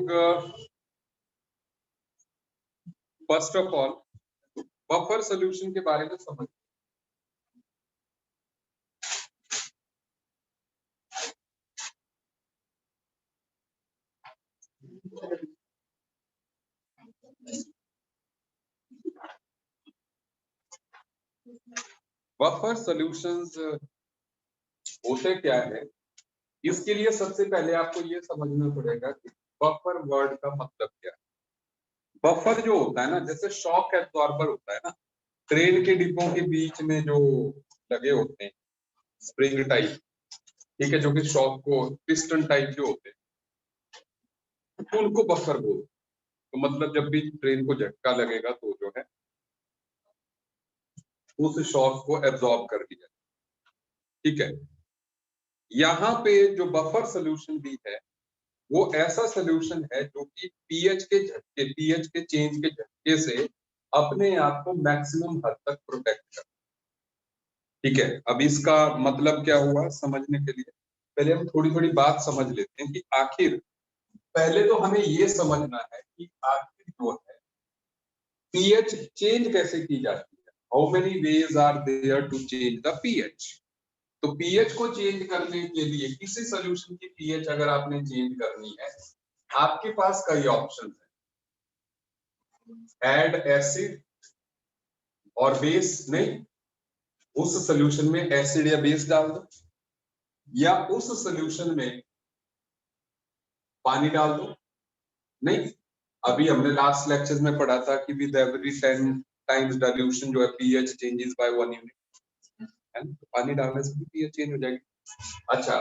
लोग first of all buffer solution के बारे में समझ। बफर सॉल्यूशंस होते क्या है, इसके लिए सबसे पहले आपको ये समझना पड़ेगा कि बफर वर्ड का मतलब क्या है। बफर जो होता है ना, जैसे शॉक एब्जॉर्बर होता है ना, ट्रेन के डिब्बों के बीच में जो लगे होते हैं स्प्रिंग टाइप, ठीक है, जो कि शॉक को पिस्टन टाइप जो होते हैं, तो उनको बफर बोलते हैं। तो मतलब जब भी ट्रेन को झटका लगेगा तो जो है उस शॉक को एब्जॉर्ब कर दिया, ठीक है। यहाँ पे जो बफर सोल्यूशन भी है वो ऐसा सोल्यूशन है जो कि पीएच के चेंज के झटके से अपने आप को मैक्सिमम हद तक प्रोटेक्ट कर, ठीक है। अब इसका मतलब क्या हुआ समझने के लिए पहले हम थोड़ी थोड़ी बात समझ लेते हैं कि आखिर पहले तो हमें ये समझना है कि आखिर जो है पीएच चेंज कैसे की जाती है। How many ways are there to change the pH. तो पीएच को चेंज करने के लिए किसी सॉल्यूशन की पीएच अगर आपने चेंज करनी है, आपके पास कई ऑप्शन है। ऐड एसिड और बेस, नहीं, उस सॉल्यूशन में एसिड या बेस डाल दो, या उस सॉल्यूशन में पानी डाल दो। नहीं, अभी हमने लास्ट लेक्चर में पढ़ा था कि विद एवरी 10 टाइम्स डाइल्यूशन जो है पीएच चेंजेस बाय 1 यूनिट, है ना, तो पानी डालने से भी पीएच चेंज हो जाएगी। अच्छा,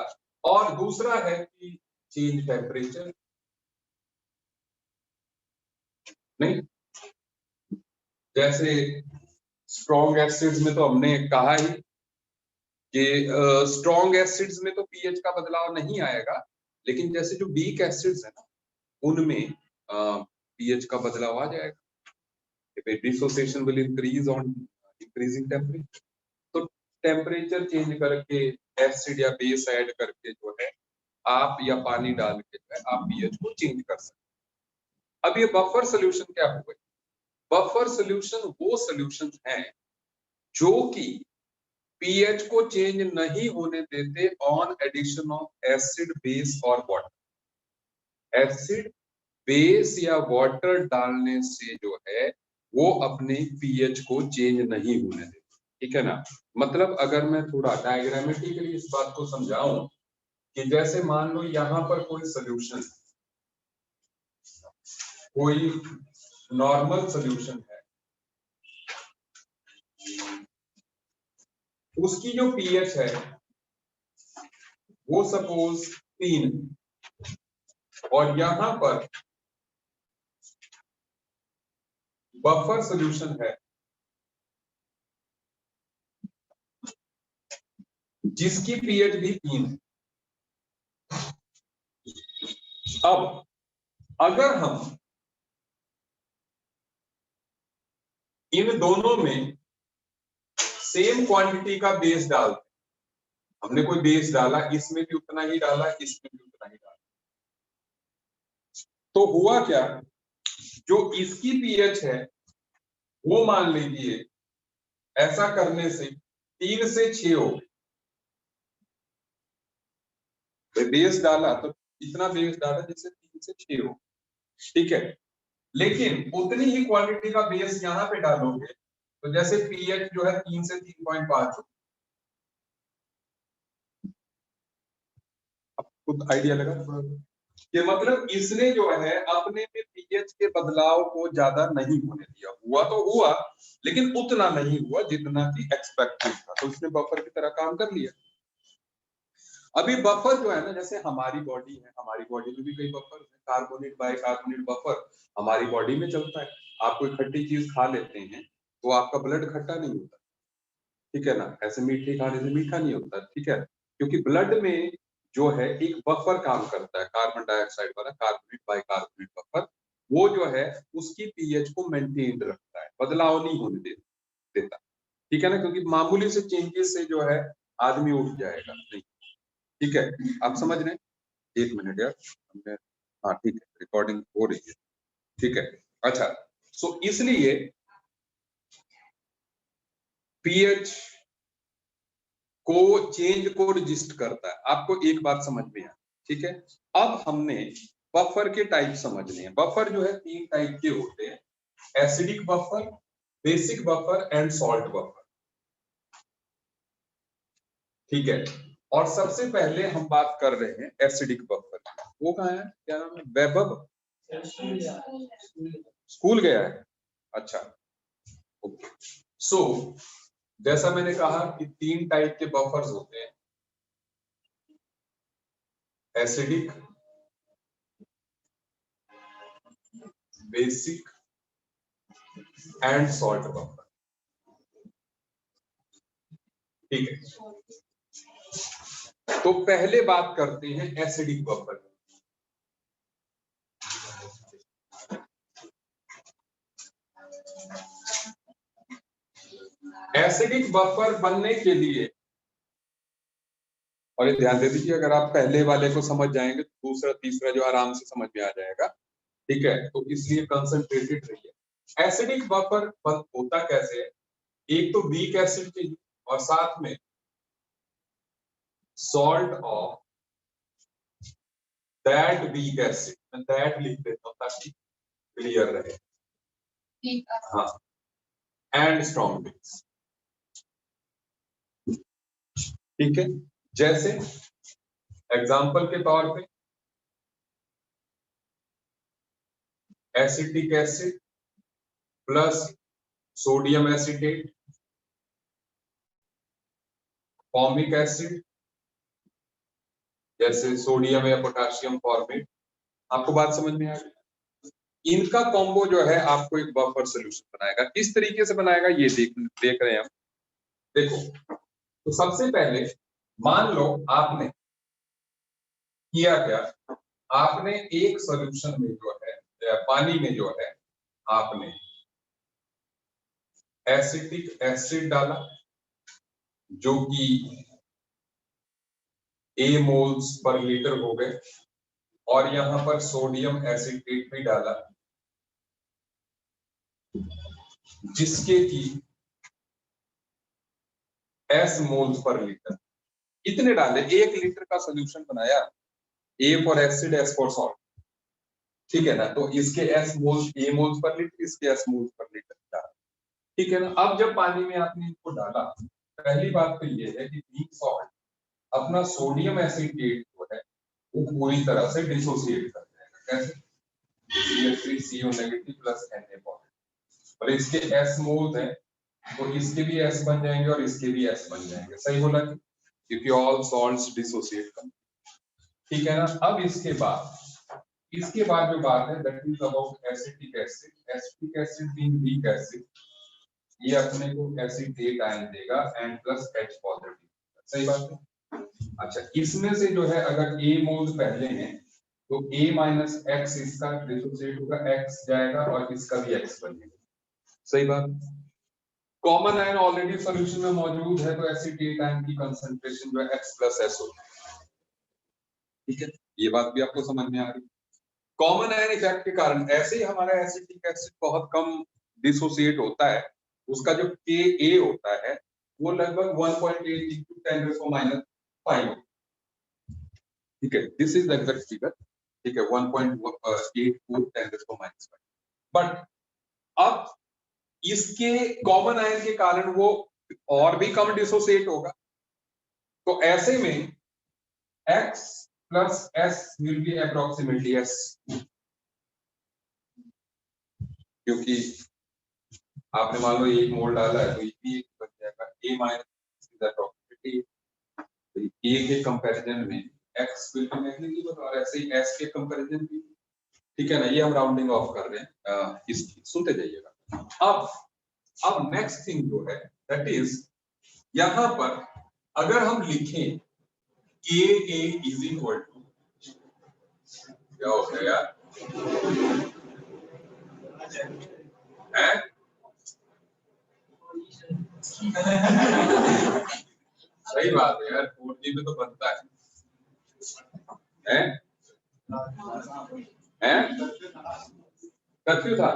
और दूसरा है कि चेंज टेम्परेचर। नहीं, जैसे स्ट्रॉन्ग एसिड्स में तो हमने कहा ही कि स्ट्रॉन्ग एसिड्स में तो पीएच का बदलाव नहीं आएगा, लेकिन जैसे जो वीक एसिड्स है ना उनमें पीएच का बदलाव आ जाएगा। Dissociation will increase on increasing temperature. तो टेम्परेचर चेंज करके एसिड या बेस ऐड करके जो है आप, या पानी डाल के जो है आप पीएच को चेंज कर सकते। अब ये बफर सोल्यूशन क्या हुआ? बफर सोल्यूशन वो सोल्यूशन है जो कि पीएच को चेंज नहीं होने देते on addition of acid, base और वाटर। एसिड, बेस या वाटर डालने से जो है वो अपने पीएच को चेंज नहीं होने देते, ठीक है ना। मतलब अगर मैं थोड़ा डायग्रामेटिकली इस बात को समझाऊं कि जैसे मान लो यहाँ पर कोई सोल्यूशन, कोई नॉर्मल सोल्यूशन है, उसकी जो पीएच है वो सपोज 3, और यहां पर बफर सोल्यूशन है जिसकी पीएच भी 3 है। अब अगर हम इन दोनों में सेम क्वांटिटी का बेस डालते, हमने कोई बेस डाला, इसमें भी उतना ही डाला, इसमें भी उतना ही डाला, तो हुआ क्या, जो इसकी पीएच है वो मान लीजिए ऐसा करने से 3 से 6 हो गई। बेस डाला तो इतना बेस डाला जिससे 3 से 6 हो, ठीक है। लेकिन उतनी ही क्वांटिटी का बेस यहाँ पे डालोगे तो जैसे पीएच जो है 3 से 3.5 हो। खुद आइडिया लगा थोड़ा, ये मतलब इसने जो है अपने में पीएच के बदलाव को ज्यादा नहीं होने दिया। हुआ तो हुआ, लेकिन उतना नहीं हुआ जितना कि एक्सपेक्टेड था, तो इसने बफर की तरह काम कर लिया। अभी बफर जो है ना, जैसे हमारी बॉडी है, हमारी बॉडी में भी कई बफर है। कार्बोनेट बाइकार्बोनेट बफर हमारी बॉडी में चलता है। आप कोई खट्टी चीज खा लेते हैं तो आपका ब्लड खट्टा नहीं होता, ठीक है ना। ऐसे मीठे खाने से मीठा नहीं होता, ठीक है, क्योंकि ब्लड में जो है एक बफर काम करता है, कार्बन डाइऑक्साइड वाला कार्बोनेट बाइकार्बोनेट बफर। वो जो है उसकी पीएच को मेंटेन रखता है, बदलाव नहीं होने देता, ठीक है ना, क्योंकि मामूली से चेंजेस से जो है आदमी उठ जाएगा नहीं, ठीक है। आप समझ रहे हैं? 1 मिनट यार, हाँ ठीक है। रिकॉर्डिंग हो रही है, ठीक है। अच्छा, सो इसलिए पीएच को चेंज को रजिस्ट करता है। आपको एक बात समझ में आ, ठीक है। अब हमने बफर के टाइप समझने हैं। बफर जो है 3 टाइप के होते हैं, acidic buffer, basic buffer and salt buffer, ठीक है। और सबसे पहले हम बात कर रहे हैं एसिडिक बफर। वो कहाँ है, क्या नाम है, वैभव स्कूल गया है, अच्छा ओके। सो जैसा मैंने कहा कि 3 टाइप के बफर्स होते हैं, acidic, basic and salt buffer, ठीक है। तो पहले बात करते हैं एसिडिक बफर। एसिडिक बफर बनने के लिए, और ये ध्यान दे दीजिए, अगर आप पहले वाले को समझ जाएंगे तो दूसरा तीसरा जो आराम से समझ में आ जाएगा, ठीक है। तो इसलिए कंसंट्रेटेड रहिए। एसिडिक बफर होता कैसे है, एक तो वीक एसिड चाहिए और साथ में salt of that weak acid, मैं दैट लिख देता हूं ताकि क्लियर रहे, हाँ, एंड स्ट्रॉन्ग बेस, ठीक है। जैसे एग्जांपल के तौर पे acetic acid plus sodium acetate, formic acid जैसे सोडियम या पोटेशियम फॉर्मेट। आपको बात समझ में आ गई। इनका कॉम्बो जो है आपको एक बफर सॉल्यूशन बनाएगा। किस तरीके से बनाएगा ये देख रहे हैं हम। देखो, तो सबसे पहले मान लो आपने किया क्या, आपने एक सॉल्यूशन में जो है पानी में जो है आपने एसिटिक एसिड डाला जो कि A मोल्स पर लीटर हो गए, और यहां पर सोडियम एसिटेट भी डाला जिसके की S मोल्स पर लीटर। इतने डाले, 1 लीटर का सॉल्यूशन बनाया, A for acid S for salt, ठीक है ना। तो इसके S moles A moles per litre, इसके S मोल्स पर लीटर डाला, ठीक है ना। अब जब पानी में आपने इनको डाला, पहली बात तो ये है कि वीक सॉल्ट अपना सोडियम एसिटेट जो है वो पूरी तरह से डिसोसिएट कर देगा। कैसे, CO प्लस Na, और इसके S मोल्स हैं तो इसके भी S बन जाएंगे और इसके भी S बन जाएंगे। सही बोला कि, क्योंकि ऑल सॉल्ट्स डिसोसिएट कर, ठीक है ना। अब इसके बाद जो बात है that is about acetic acid. Acetic acid being weak acid, ये अपने को एसिटेट आयन देगा एंड प्लस H पॉजिटिव, सही बात है। अच्छा, इसमें से जो है अगर A मोल्स पहले हैं तो A माइनस X इसका डिसोसिएट होगा, X जाएगा और इसका भी X बनेगा, सही बात। कॉमन आयन ऑलरेडी सॉल्यूशन में मौजूद है तो एसिटेट आयन की कंसंट्रेशन जो है X प्लस S होगी, ठीक है। ये बात भी आपको समझ में आ रही है। कॉमन आयन इफेक्ट के कारण ऐसे ही हमारा एसिटिक एसिड बहुत कम डिसोसिएट होता है। उसका जो Ka होता है वो लगभग 1.8 into 10⁻⁵, ठीक है। This is the exact figure, ठीक है, 1.84 10⁻⁵। बट अब इसके कॉमन आयन के कारण वो और भी कम डिसोसिएट होगा, तो ऐसे में X plus S will be approximately S, क्योंकि आपने मान लो 1 मोल डाला है तो ये भी 1 बन जाएगा। A माइनस इज अप्रोक्सीमेटली, तो A के कंपैरिजन में X विल बी नेग्लिजिबल और ऐसे ही S के कंपैरिजन भी, ठीक है ना। ये हम राउंडिंग ऑफ कर रहे हैं, इसकी सुनते जाइएगा। अब नेक्स्ट थिंग जो है दैट इज, यहां पर अगर हम लिखें Ka इज इक्वल टू, क्या होता है यार, है? सही बात है यार, 4G में तो बनता है? है? कर्फ्यू था?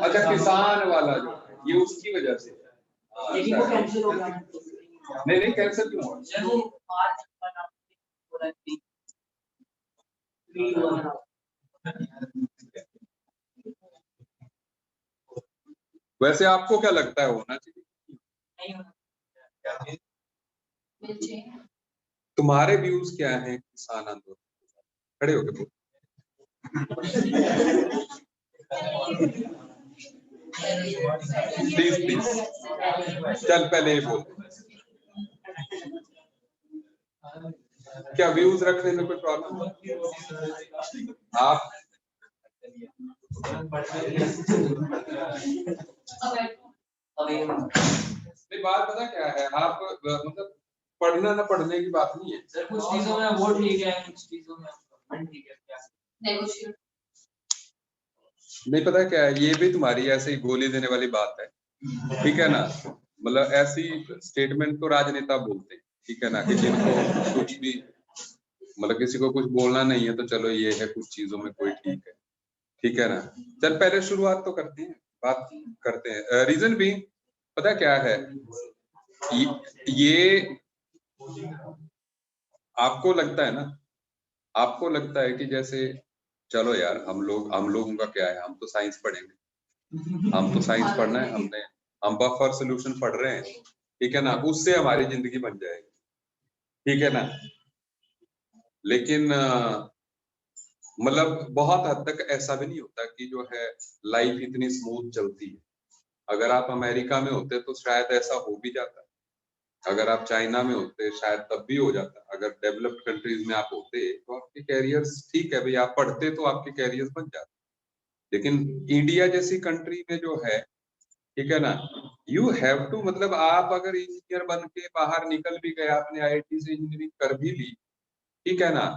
अच्छा, किसान वाला जो है, ये उसकी वजह से। लेकिन वो कैंसिल हो गया। नहीं कैंसिल क्यों हुआ? वैसे आपको क्या लगता है होना चाहिए? तुम्हारे व्यूज क्या हैं किसान आंदोलन? खड़े हो गए प्लीज चल पहले ये बोल, क्या व्यूज रखने में कोई प्रॉब्लम? आप बात पता क्या है, आप मतलब पढ़ना ना पढ़ने की बात नहीं है सर, कुछ चीजों में वो ठीक है, कुछ चीजों में ठीक है। क्या नेगोशिएट नहीं पता क्या है, ये भी तुम्हारी ऐसे ही गोली देने वाली बात है, ठीक है ना? मतलब ऐसी स्टेटमेंट तो राजनेता बोलते हैं, ठीक है ना, कि जिनको कुछ भी मतलब किसी को कुछ बोलना नहीं है तो चलो ये है कुछ चीजों में कोई ठीक है ना? चल पहले शुरुआत तो करते हैं, बात करते हैं। रीजन भी पता क्या है, ये आपको लगता है ना, आपको लगता है कि जैसे चलो यार हम लोगों का क्या है, हम तो साइंस पढ़ेंगे, हम तो साइंस पढ़ना है, हम बफर सॉल्यूशन पढ़ रहे हैं, ठीक है ना, उससे हमारी जिंदगी बन जाएगी, ठीक है ना? लेकिन मतलब बहुत हद तक ऐसा भी नहीं होता कि जो है लाइफ इतनी स्मूथ चलती है। अगर आप अमेरिका में होते तो शायद ऐसा हो भी जाता, अगर आप चाइना में होते शायद तब भी हो जाता, अगर डेवलप्ड कंट्रीज में आप होते तो आपके कैरियर्स, ठीक है भाई आप पढ़ते तो आपके कैरियर्स बन जाते, लेकिन इंडिया जैसी कंट्री में जो है, ठीक है ना, यू हैव टू, मतलब आप अगर इंजीनियर बन के बाहर निकल भी गए, आपने आईआईटी से इंजीनियरिंग कर भी ली, ठीक है ना,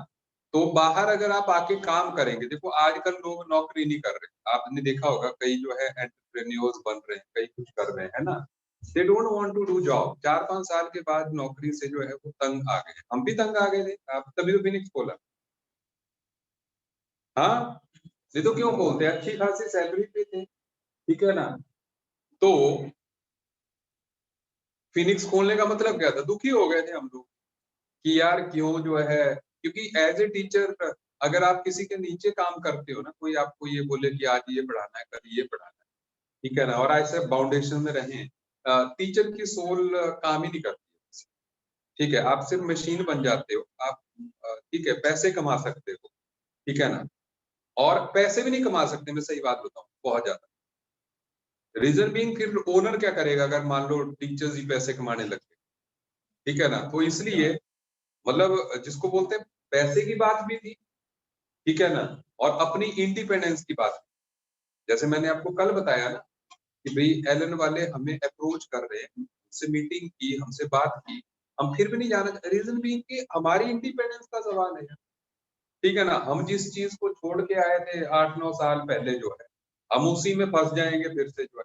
तो बाहर अगर आप आके काम करेंगे, देखो आजकल लोग नौकरी नहीं कर रहे, आपने देखा होगा कई जो है एंटरप्रेन्योर्स बन रहे हैं, कई कुछ कर रहे हैं, है ना? They don't want to do job, 4-5 साल के बाद नौकरी से जो है वो तंग आ गए, हम भी तंग आ गए थे, आप तभी तो फिनिक्स बोला। हाँ, ये तो क्यों बोलते हैं, अच्छी खासी सैलरी पे थे, ठीक है ना, तो फिनिक्स खोलने का मतलब क्या था, दुखी हो गए थे हम लोग कि यार क्यों जो है, क्योंकि एज ए टीचर अगर आप किसी के नीचे काम करते हो ना, कोई आपको ये बोले कि आज ये पढ़ाना है, कल ये पढ़ाना है, ठीक है ना, और ऐसे फाउंडेशन में रहें, टीचर की सोल काम ही नहीं करती, ठीक है, आप सिर्फ मशीन बन जाते हो, आप ठीक है पैसे कमा सकते हो, ठीक है ना, और पैसे भी नहीं कमा सकते, मैं सही बात बताऊं, बहुत ज्यादा। रीजन बीइंग, फिर ओनर क्या करेगा अगर मान लो टीचर्स ही पैसे कमाने लग गए, ठीक है ना, तो इसलिए मतलब जिसको बोलते हैं पैसे की बात भी थी, ठीक है ना, और अपनी इंडिपेंडेंस की बात, जैसे मैंने आपको कल बताया ना कि भाई एलन वाले हमें अप्रोच कर रहे हैं, हमसे मीटिंग की, हमसे बात की, हम फिर भी नहीं जाना, रीजन भी कि हमारी इंडिपेंडेंस का सवाल है, ठीक है ना, हम जिस चीज को छोड़ के आए थे 8-9 साल पहले जो है, हम उसी में फंस जाएंगे फिर से जो है,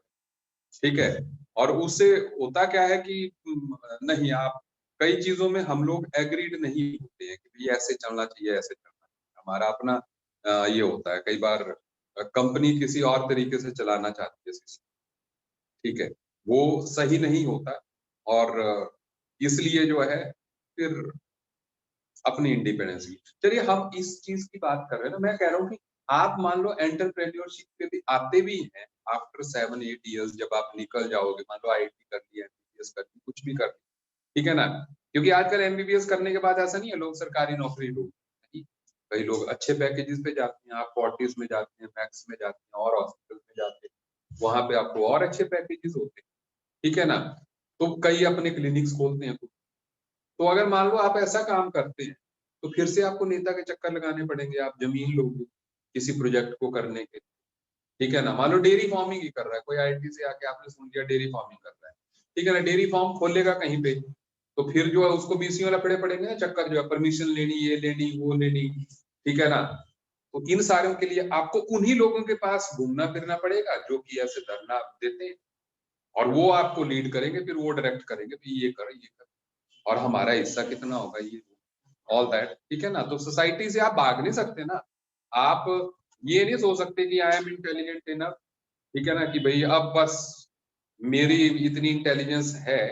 ठीक है, और उससे होता क्या है कि नहीं, आप कई चीजों में हम लोग एग्रीड नहीं होते हैं कि भाई ऐसे चलना चाहिए, ऐसे चलना चाहिए, हमारा अपना ये होता है, कई बार कंपनी किसी और तरीके से चलाना चाहती है system, ठीक है, वो सही नहीं होता, और इसलिए जो है फिर अपनी इंडिपेंडेंस की, चलिए हम इस चीज की बात कर रहे हैं ना, मैं कह रहा हूँ कि आप मान लो एंटरप्रेन्योरशिप पे भी आते भी हैं आफ्टर 7-8 इयर्स, जब आप निकल जाओगे, मान लो आईआईटी कर लिया, एमबीबीएस कर ली, कुछ भी कर लिया, ठीक है ना, क्योंकि आजकल एमबीबीएस करने के बाद ऐसा नहीं है लोग सरकारी नौकरी ढूंढ, नहीं, कई लोग अच्छे पैकेजेस पे जाते हैं, आप फोर्टिस में जाते हैं, मैक्स में जाते हैं, और हॉस्पिटल में जाते हैं, वहां पे आपको और अच्छे पैकेजेस होते हैं, ठीक है ना, तो कई अपने क्लिनिक्स खोलते हैं, तो अगर मान लो आप ऐसा काम करते हैं तो फिर से आपको नेता के चक्कर लगाने पड़ेंगे, आप जमीन लोगे किसी प्रोजेक्ट को करने के, ठीक है ना, मान लो डेयरी फार्मिंग ही कर रहा है कोई, आईटी से आके आपने सुन लिया डेयरी फार्मिंग कर रहा है, ठीक है ना, डेयरी फार्म खोलेगा कहीं पे, तो फिर जो है उसको बीसीओ लफड़े पड़ेंगे ना, चक्कर जो है परमिशन लेनी, ये लेनी, वो लेनी, ठीक है ना, तो इन सारों के लिए आपको उन्हीं लोगों के पास घूमना फिरना पड़ेगा जो कि ऐसे धरना देते हैं, और वो आपको लीड करेंगे, फिर वो डायरेक्ट करेंगे कि ये कर, ये कर, और हमारा हिस्सा कितना होगा, ये ऑल दैट, ठीक है ना, तो सोसाइटी से आप भाग नहीं सकते ना, आप ये नहीं सोच सकते कि आई एम इंटेलिजेंट इनफ, ठीक है ना, कि भाई अब बस मेरी इतनी इंटेलिजेंस है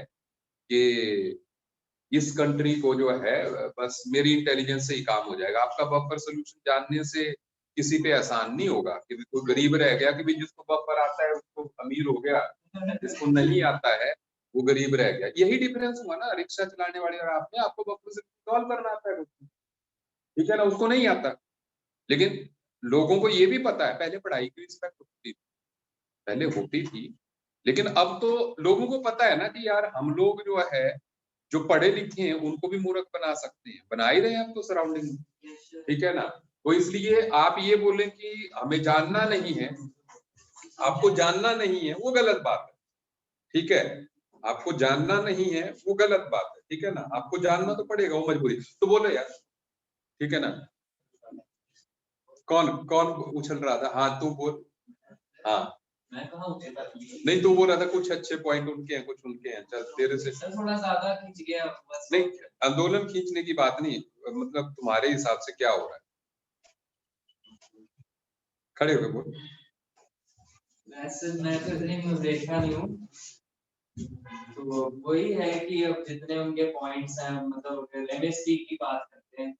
कि इस कंट्री को जो है बस मेरी इंटेलिजेंस से ही काम हो जाएगा। आपका बफर सोल्यूशन जानने से किसी पे एहसान नहीं होगा कि कोई गरीब रह गया, कि भाई जिसको बफर आता है उसको अमीर हो गया, जिसको नहीं आता है वो गरीब रह गया। यही डिफरेंस हुआ ना रिक्शा चलाने वाले और आप में। आपको बफर से सॉल्व करना आता है, ठीक है ना, उसको नहीं आता। लेकिन लोगों को ये भी पता है, पहले पढ़ाई की रिस्पेक्ट होती थी, पहले होती थी, लेकिन अब तो लोगों को पता है ना कि यार हम लोग जो है जो पढ़े लिखे हैं उनको भी मूर्ख बना सकते हैं, बना ही रहे हैं अब तो सराउंडिंग में, ठीक है ना। तो इसलिए आप ये बोलें कि हमें जानना नहीं है, आपको जानना नहीं है, वो गलत बात है, ठीक है। आपको जानना नहीं है वो गलत बात है, ठीक है ना। आपको जानना तो पड़ेगा, वो मजबूरी। तो बोलो यार, ठीक है ना। कौन कौन उछल रहा था? हाँ तू बोल। हाँ मैं कहाँ उछल रहा था? नहीं तू बोल रहा था कुछ अच्छे पॉइंट उनके हैं, कुछ उनके हैं, चल तेरे से। सर थोड़ा ज्यादा खींच गया बस। नहीं आंदोलन खींचने की बात नहीं, मतलब तुम्हारे हिसाब से क्या हो रहा है? खड़े होके बोल। मैं तो इतनी न्यूज़ देखता नहीं हूँ, तो वही है कि अब जितने उनके पॉइंट्स हैं, मतलब एमएसपी की बात करते हैं,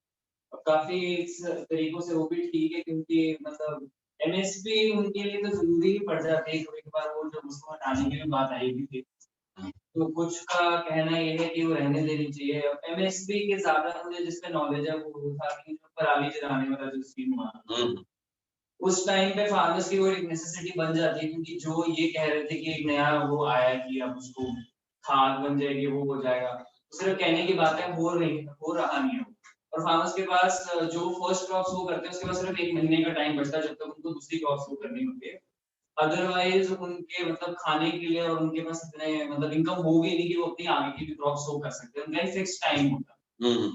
और काफी तरीकों से वो भी ठीक है, क्योंकि मतलब एमएसपी उनके लिए तो जरूरी ही पड़ जाती है। कभी कभार वो जब उसको हटाने की भी बात आएगी थी, तो कुछ का कहना ये है कि वो रहने देनी चाहिए। एमएसपी के ज्यादा मुझे जिसपे नॉलेज है वो था कि जो पराली जलाने वाला जो स्कीम हुआ, उस टाइम पे फार्मर्स की वो एक नेसेसिटी बन जाती है, क्योंकि जो ये कह रहे थे कि एक नया वो आया है कि अब उसको खाद बन जाएगी, वो हो जाएगा, तो सिर्फ कहने की बात है, हो रहा नहीं है। और फार्मर्स के पास जो फर्स्ट क्रॉप्स वो करते हैं उसके पास सिर्फ 1 महीने का टाइम बचता है जब तक उनको दूसरी क्रॉप्स वो करनी होती है। अदरवाइज उनके मतलब खाने के लिए और उनके पास इतने मतलब इनकम होगी नहीं कि वो अपनी आगे की भी क्रॉप शो कर सकते हैं। उनका एक फिक्स टाइम होता है,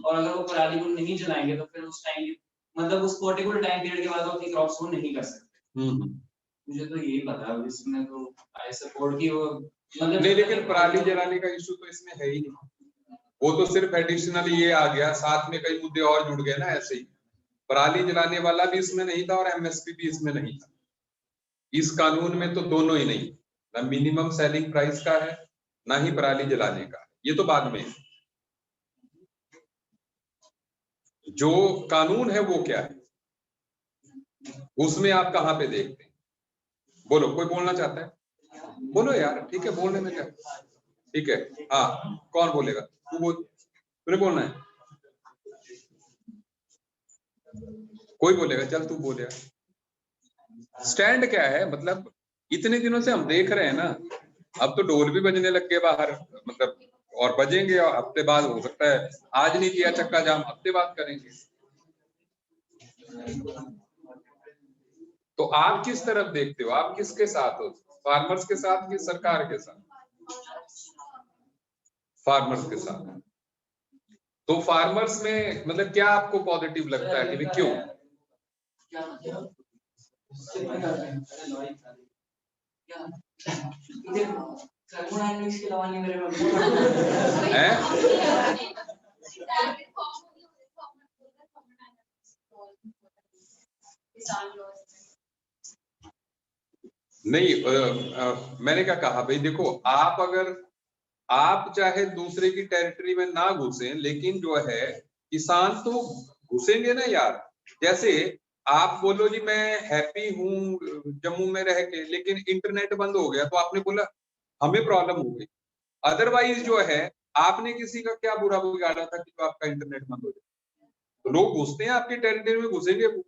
और अगर वो पराली को नहीं जलाएंगे तो फिर उस टाइम मतलब उस पर्टिकुलर टाइम पीरियड के बाद वो अपनी क्रॉप शो नहीं कर सकते। मुझे तो यही पता है, इसमें तो आई सपोर्ट की वो मतलब नहीं, लेकिन पराली जलाने का इशू तो इसमें है ही नहीं, वो तो सिर्फ एडिशनल ये आ गया, साथ में कई मुद्दे और जुड़ गए ना ऐसे ही। पराली जलाने वाला भी इसमें नहीं था और एमएसपी भी इसमें नहीं था। इस कानून में तो दोनों ही नहीं, ना मिनिमम सेलिंग प्राइस का है ना ही पराली जलाने का, ये तो बाद में। जो कानून है वो क्या है, उसमें आप कहां पे देखते हैं? बोलो, कोई बोलना चाहता है? बोलो यार, ठीक है, बोलने में क्या, ठीक है। हाँ कौन बोलेगा? तू बोल, तूने बोलना है? कोई बोलेगा? चल तू बोल यार। स्टैंड क्या है? मतलब इतने दिनों से हम देख रहे हैं ना, अब तो ढोल भी बजने लग गए बाहर, मतलब और बजेंगे, और हफ्ते बाद हो सकता है आज नहीं किया चक्का जाम, हफ्ते बाद करेंगे। तो आप किस तरफ देखते हो? आप किसके साथ हो? फार्मर्स के साथ कि सरकार के साथ? फार्मर्स के साथ। तो फार्मर्स में मतलब क्या आपको पॉजिटिव लगता है कि क्यों? नहीं मैंने क्या कहा भाई, देखो आप अगर आप चाहे दूसरे की टेरिटरी में ना घुसे, लेकिन जो है किसान तो घुसेंगे ना यार। जैसे आप बोलो जी मैं हैप्पी हूँ जम्मू में रह के, लेकिन इंटरनेट बंद हो गया तो आपने बोला हमें प्रॉब्लम हो गई। अदरवाइज जो है आपने किसी का क्या बुरा बिगाड़ा था कि तो आपका इंटरनेट बंद हो जाए? तो लोग घुसते हैं आपकी टेरिटरी में, घुसेंगे वो,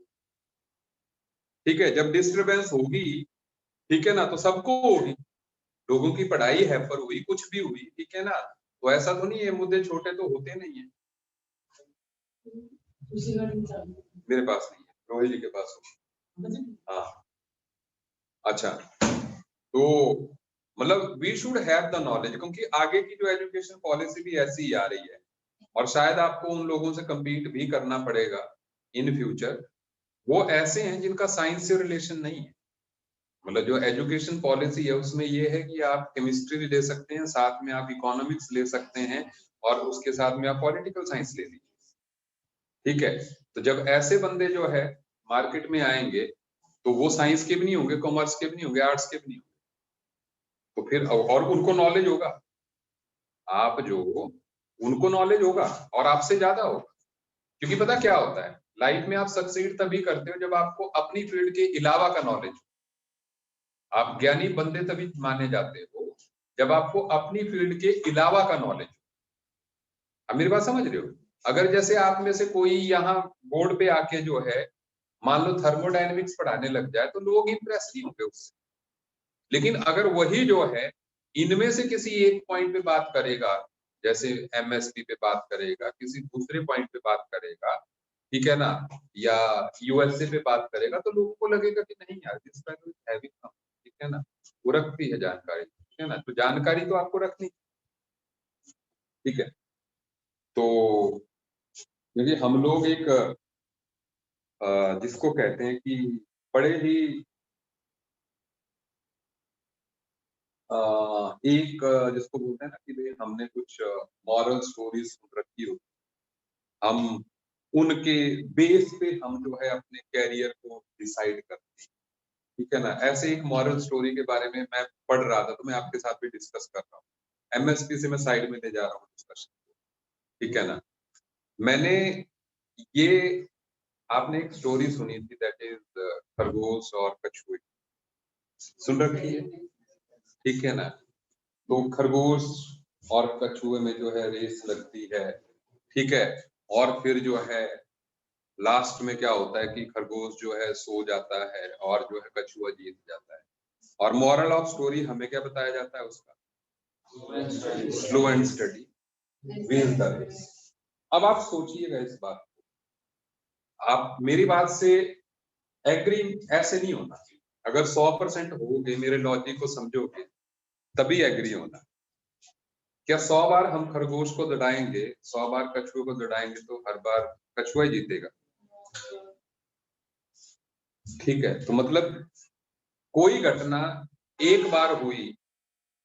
ठीक है। जब डिस्टरबेंस होगी, ठीक है ना, तो सबको होगी। लोगों की पढ़ाई हैपर हुई, कुछ भी हुई, ठीक है ना, तो ऐसा तो नहीं है, मुद्दे छोटे तो होते नहीं है। मेरे पास नहीं है, रोहित जी के पास हो। हाँ अच्छा, तो मतलब we should have the knowledge, क्योंकि आगे की जो एजुकेशन पॉलिसी भी ऐसी ही आ रही है, और शायद आपको उन लोगों से कम्पीट भी करना पड़ेगा इन फ्यूचर। वो ऐसे हैं जिनका साइंस से रिलेशन नहीं है। मतलब जो एजुकेशन पॉलिसी है उसमें ये है कि आप केमिस्ट्री भी ले सकते हैं, साथ में आप इकोनॉमिक्स ले सकते हैं, और उसके साथ में आप पॉलिटिकल साइंस ले लीजिए, ठीक है। तो जब ऐसे बंदे जो है मार्केट में आएंगे तो वो साइंस के भी नहीं होंगे, कॉमर्स के भी नहीं होंगे, आर्ट्स के भी नहीं होंगे। तो फिर और उनको नॉलेज होगा, आप जो उनको नॉलेज होगा और आपसे ज्यादा होगा। क्योंकि पता क्या होता है, लाइफ में आप सक्सीड तभी करते हो जब आपको अपनी फील्ड के अलावा का नॉलेज हो। आप ज्ञानी बंदे तभी माने जाते हो जब आपको अपनी फील्ड के अलावा का नॉलेज हो। अब मेरी बात समझ रहे हो? अगर जैसे आप में से कोई यहाँ बोर्ड पे आके जो है मान लो थर्मोडायनेमिक्स पढ़ाने लग जाए तो लोग इंप्रेस नहीं होंगे उससे। लेकिन अगर वही जो है इनमें से किसी एक पॉइंट पे बात करेगा, जैसे एमएसपी पे बात करेगा, किसी दूसरे पॉइंट पे बात करेगा, ठीक है ना, या यूएसए पे बात करेगा, तो लोगों को लगेगा कि नहीं यार this fellow is having some, ठीक है ना, वो रखती है जानकारी, ठीक है ना। तो जानकारी तो आपको रखनी, ठीक है। तो क्योंकि हम लोग एक जिसको कहते हैं कि बड़े ही एक जिसको बोलते हैं ना कि भाई हमने कुछ मॉरल स्टोरीज सुन रखी हो, हम उनके बेस पे हम जो है अपने कैरियर को डिसाइड करते हैं, ठीक है ना। ऐसे एक मॉरल स्टोरी के बारे में मैं पढ़ रहा था तो मैं आपके साथ भी डिस्कस कर रहा हूँ। एमएसपी से मैं साइड में ले जा रहा हूँ डिस्कशन, ठीक है ना। मैंने ये आपने एक स्टोरी सुनी थी दैट इज खरगोश और कछुए, सुन रखी है, ठीक है ना। तो खरगोश और कछुए में जो है रेस लगती है, ठीक है। और फिर जो है लास्ट में क्या होता है कि खरगोश जो है सो जाता है और जो है कछुआ जीत जाता है। और मॉरल ऑफ स्टोरी हमें क्या बताया जाता है उसका, slow and steady wins the race. अब आप सोचिएगा इस बात को, आप मेरी बात से एग्री ऐसे नहीं होना, अगर 100% होगे मेरे लॉजिक को समझोगे तभी एग्री होना। क्या 100 बार हम खरगोश को दौड़ाएंगे, 100 बार कछुए को दौड़ाएंगे तो हर बार कछुआ ही जीतेगा, ठीक है। तो मतलब कोई घटना एक बार हुई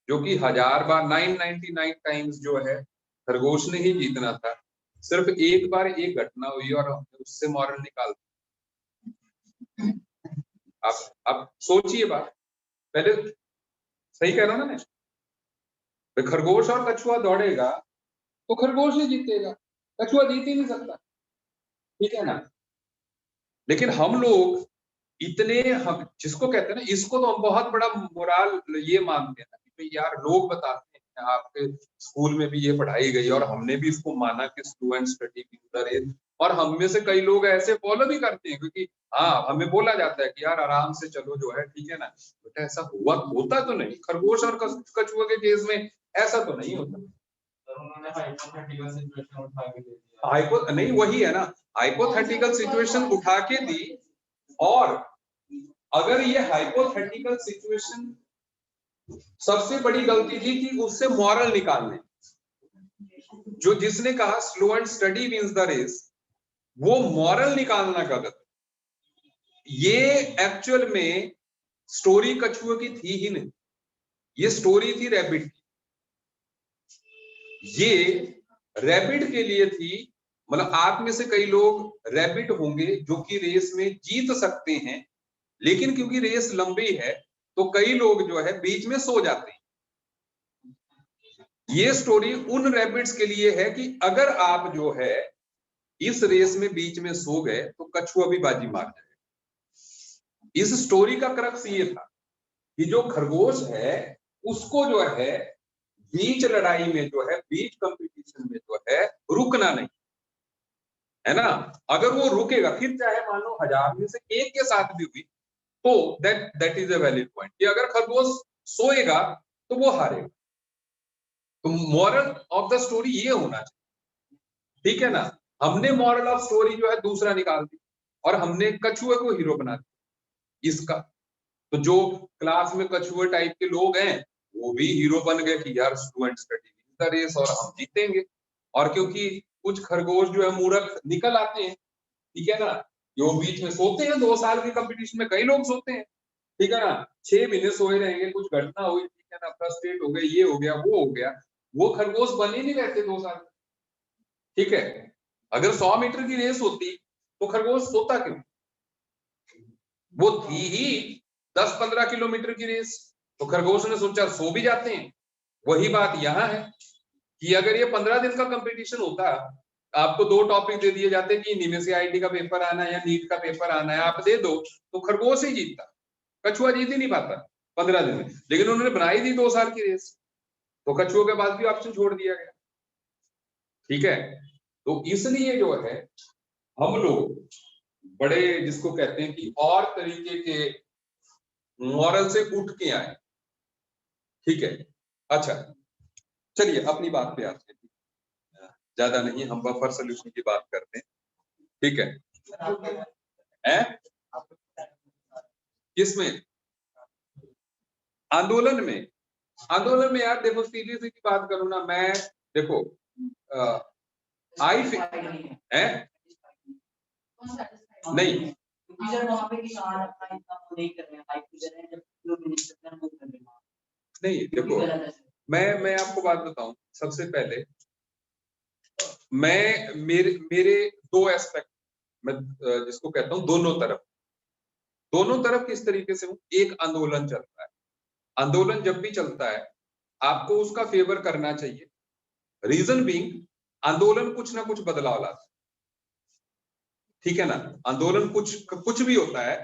जो कि 1000 बार 999 टाइम्स जो है खरगोश ने ही जीतना था, सिर्फ एक बार एक घटना हुई और हमने उससे मॉरल निकाल दी। आप सोचिए बात, पहले सही कह रहा हूं ना मैं, खरगोश और कछुआ दौड़ेगा तो खरगोश ही जीतेगा, कछुआ जीत ही नहीं सकता, ठीक है ना। लेकिन हम लोग इतने, हम जिसको कहते हैं ना, इसको तो हम बहुत बड़ा मोराल ये मानते हैं ना कि भाई यार लोग बताते हैं आपके स्कूल में भी ये पढ़ाई गई और हमने भी इसको माना कि स्टूडेंट स्टडी की, और हम में से कई लोग ऐसे फॉलो भी करते हैं क्योंकि हाँ हमें बोला जाता है कि यार आराम से चलो जो है, ठीक है ना। बेटा ऐसा हुआ होता तो नहीं, खरगोश और कछुआ के केस में ऐसा तो नहीं होता। उन्होंने हाइपोथेटिकल सिचुएशन उठा के दे दिया, हाइपो नहीं वही है ना, हाइपोथेटिकल सिचुएशन उठा के दी, और अगर ये हाइपोथेटिकल सिचुएशन, सबसे बड़ी गलती थी कि उससे मॉरल निकालने, जो जिसने कहा slow and steady wins the race, वो मॉरल निकालना गलत। ये एक्चुअल में स्टोरी कछुए की थी ही नहीं, ये स्टोरी थी रैबिट की। ये रैबिट के लिए थी, मतलब आप में से कई लोग रैबिट होंगे जो कि रेस में जीत सकते हैं, लेकिन क्योंकि रेस लंबी है तो कई लोग जो है बीच में सो जाते हैं। ये स्टोरी उन रैबिट्स के लिए है कि अगर आप जो है इस रेस में बीच में सो गए तो कछुआ भी बाजी मार जाएगा। इस स्टोरी का क्रक्स ये था कि जो खरगोश है उसको जो है बीच लड़ाई में जो है, बीच कंपटीशन में जो है रुकना नहीं है ना। अगर वो रुकेगा, फिर चाहे मान लो 1000 में से एक के साथ भी हुई, तो that is a valid point कि अगर खरगोश सोएगा तो वो हारेगा। तो मॉरल ऑफ द स्टोरी ये होना चाहिए, ठीक है ना। हमने मॉरल ऑफ स्टोरी जो है दूसरा निकाल दी और हमने कछुए को हीरो बना दिया इसका। तो जो क्लास में कछुए टाइप के लोग हैं वो भी हीरो बन गए कि यार स्टूडेंट स्टडी द रेस और हम जीतेंगे। और क्योंकि कुछ खरगोश जो है मूर्ख निकल आते हैं, ठीक है ना, जो बीच में सोते हैं, 2 साल के कंपटीशन में कई लोग सोते हैं, ठीक है ना, 6 महीने सोए रहेंगे, कुछ घटना हुई, ठीक है ना, फ्रस्ट्रेट हो गए, ये हो गया वो हो गया, वो खरगोश बने नहीं रहते 2 साल, ठीक है। अगर 100 मीटर की रेस होती तो खरगोश सोता क्यों? वो थी ही 10-15 किलोमीटर की रेस, तो खरगोश ने सोचा सो भी जाते हैं। वही बात यहाँ है कि अगर ये 15 दिन का कंपटीशन होता, आपको 2 टॉपिक दे दिए जाते कि इन्हीं में से आईटी का पेपर आना है या नीट का पेपर आना है, आप दे दो तो खरगोश ही जीतता, कछुआ जीत ही नहीं पाता 15 दिन में। लेकिन उन्होंने बनाई थी 2 साल की रेस, तो कछुओं के पास भी ऑप्शन छोड़ दिया गया। ठीक है, तो इसलिए जो है हम लोग बड़े जिसको कहते हैं कि और तरीके के मॉरल से उठ के आए। ठीक है, अच्छा चलिए अपनी बात पे आते हैं, ज्यादा नहीं, हम बफर सोल्यूशन की बात करते हैं। ठीक है, किसमें? आंदोलन में। आंदोलन में यार देखो, सीधी सीधी बात करूं ना मैं, देखो आई है नहीं, नहीं देखो मैं आपको बात बताऊं, सबसे पहले मैं मेरे 2 एस्पेक्ट, मैं जिसको कहता हूं दोनों तरफ किस तरीके से हूं। एक आंदोलन चल रहा है, आंदोलन जब भी चलता है आपको उसका फेवर करना चाहिए। रीजन बीइंग, आंदोलन कुछ ना कुछ बदलाव लाता है। ठीक है ना, आंदोलन कुछ भी होता है,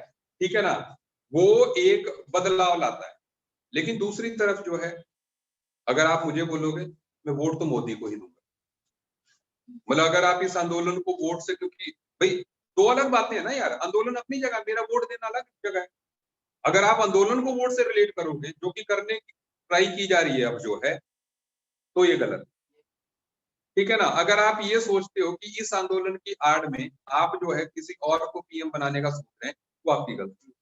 ठीक है ना, वो एक बदलाव लाता है। लेकिन दूसरी तरफ जो है, अगर आप मुझे बोलोगे मैं वोट तो मोदी को ही दूंगा, मतलब अगर आप इस आंदोलन को वोट से, क्योंकि भाई 2 अलग बातें हैं ना यार, आंदोलन अपनी जगह, मेरा वोट देना अलग जगह है। अगर आप आंदोलन को वोट से रिलेट करोगे, जो कि करने की ट्राई की जा रही है अब जो है, तो ये गलत। ठीक है ना, अगर आप ये सोचते हो कि इस आंदोलन की आड़ में आप जो है किसी और को पीएम बनाने का सोच रहे हैं, वो आपकी गलती है,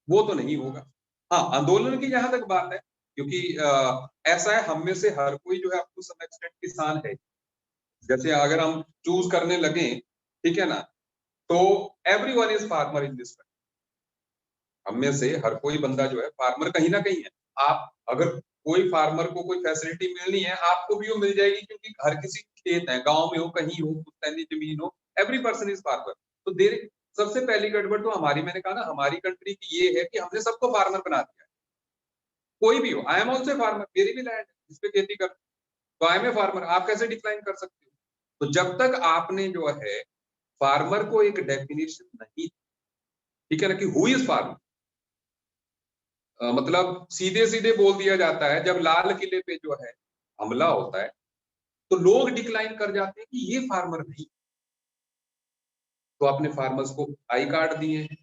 वो तो नहीं होगा। हाँ, आंदोलन की जहां तक बात है, क्योंकि ऐसा है, हम में से हर कोई जो है अप टू सम एक्सटेंट किसान है। जैसे अगर हम चूज करने लगे, ठीक है ना, तो everyone is farmer in this. हम में से हर कोई बंदा जो है फार्मर कहीं ना कहीं है। आप अगर कोई फार्मर को कोई फैसिलिटी मिलनी है, आपको भी वो मिल जाएगी, क्योंकि हर किसी खेत है, गांव में हो, कहीं हो, पुश्तैनी जमीन हो, एवरी पर्सन इज फार्मर। तो देर सबसे पहली गड़बड़ तो हमारी, मैंने कहा ना, हमारी कंट्री की ये है कि हमने सबको फार्मर बना दिया है। कोई भी हो, आई एम ऑल्सो फार्मर, मेरी भी लैंड है जिसपे खेती कर, तो आई एम ए फार्मर, आप कैसे डिक्लाइन कर सकते हो? तो जब तक आपने जो है फार्मर को एक डेफिनेशन नहीं, ठीक है ना, कि हु इज फार्मर, मतलब सीधे सीधे बोल दिया जाता है, जब लाल किले पे जो है हमला होता है तो लोग डिक्लाइन कर जाते हैं कि ये फार्मर नहीं। तो आपने फार्मर्स को आई कार्ड दिए हैं,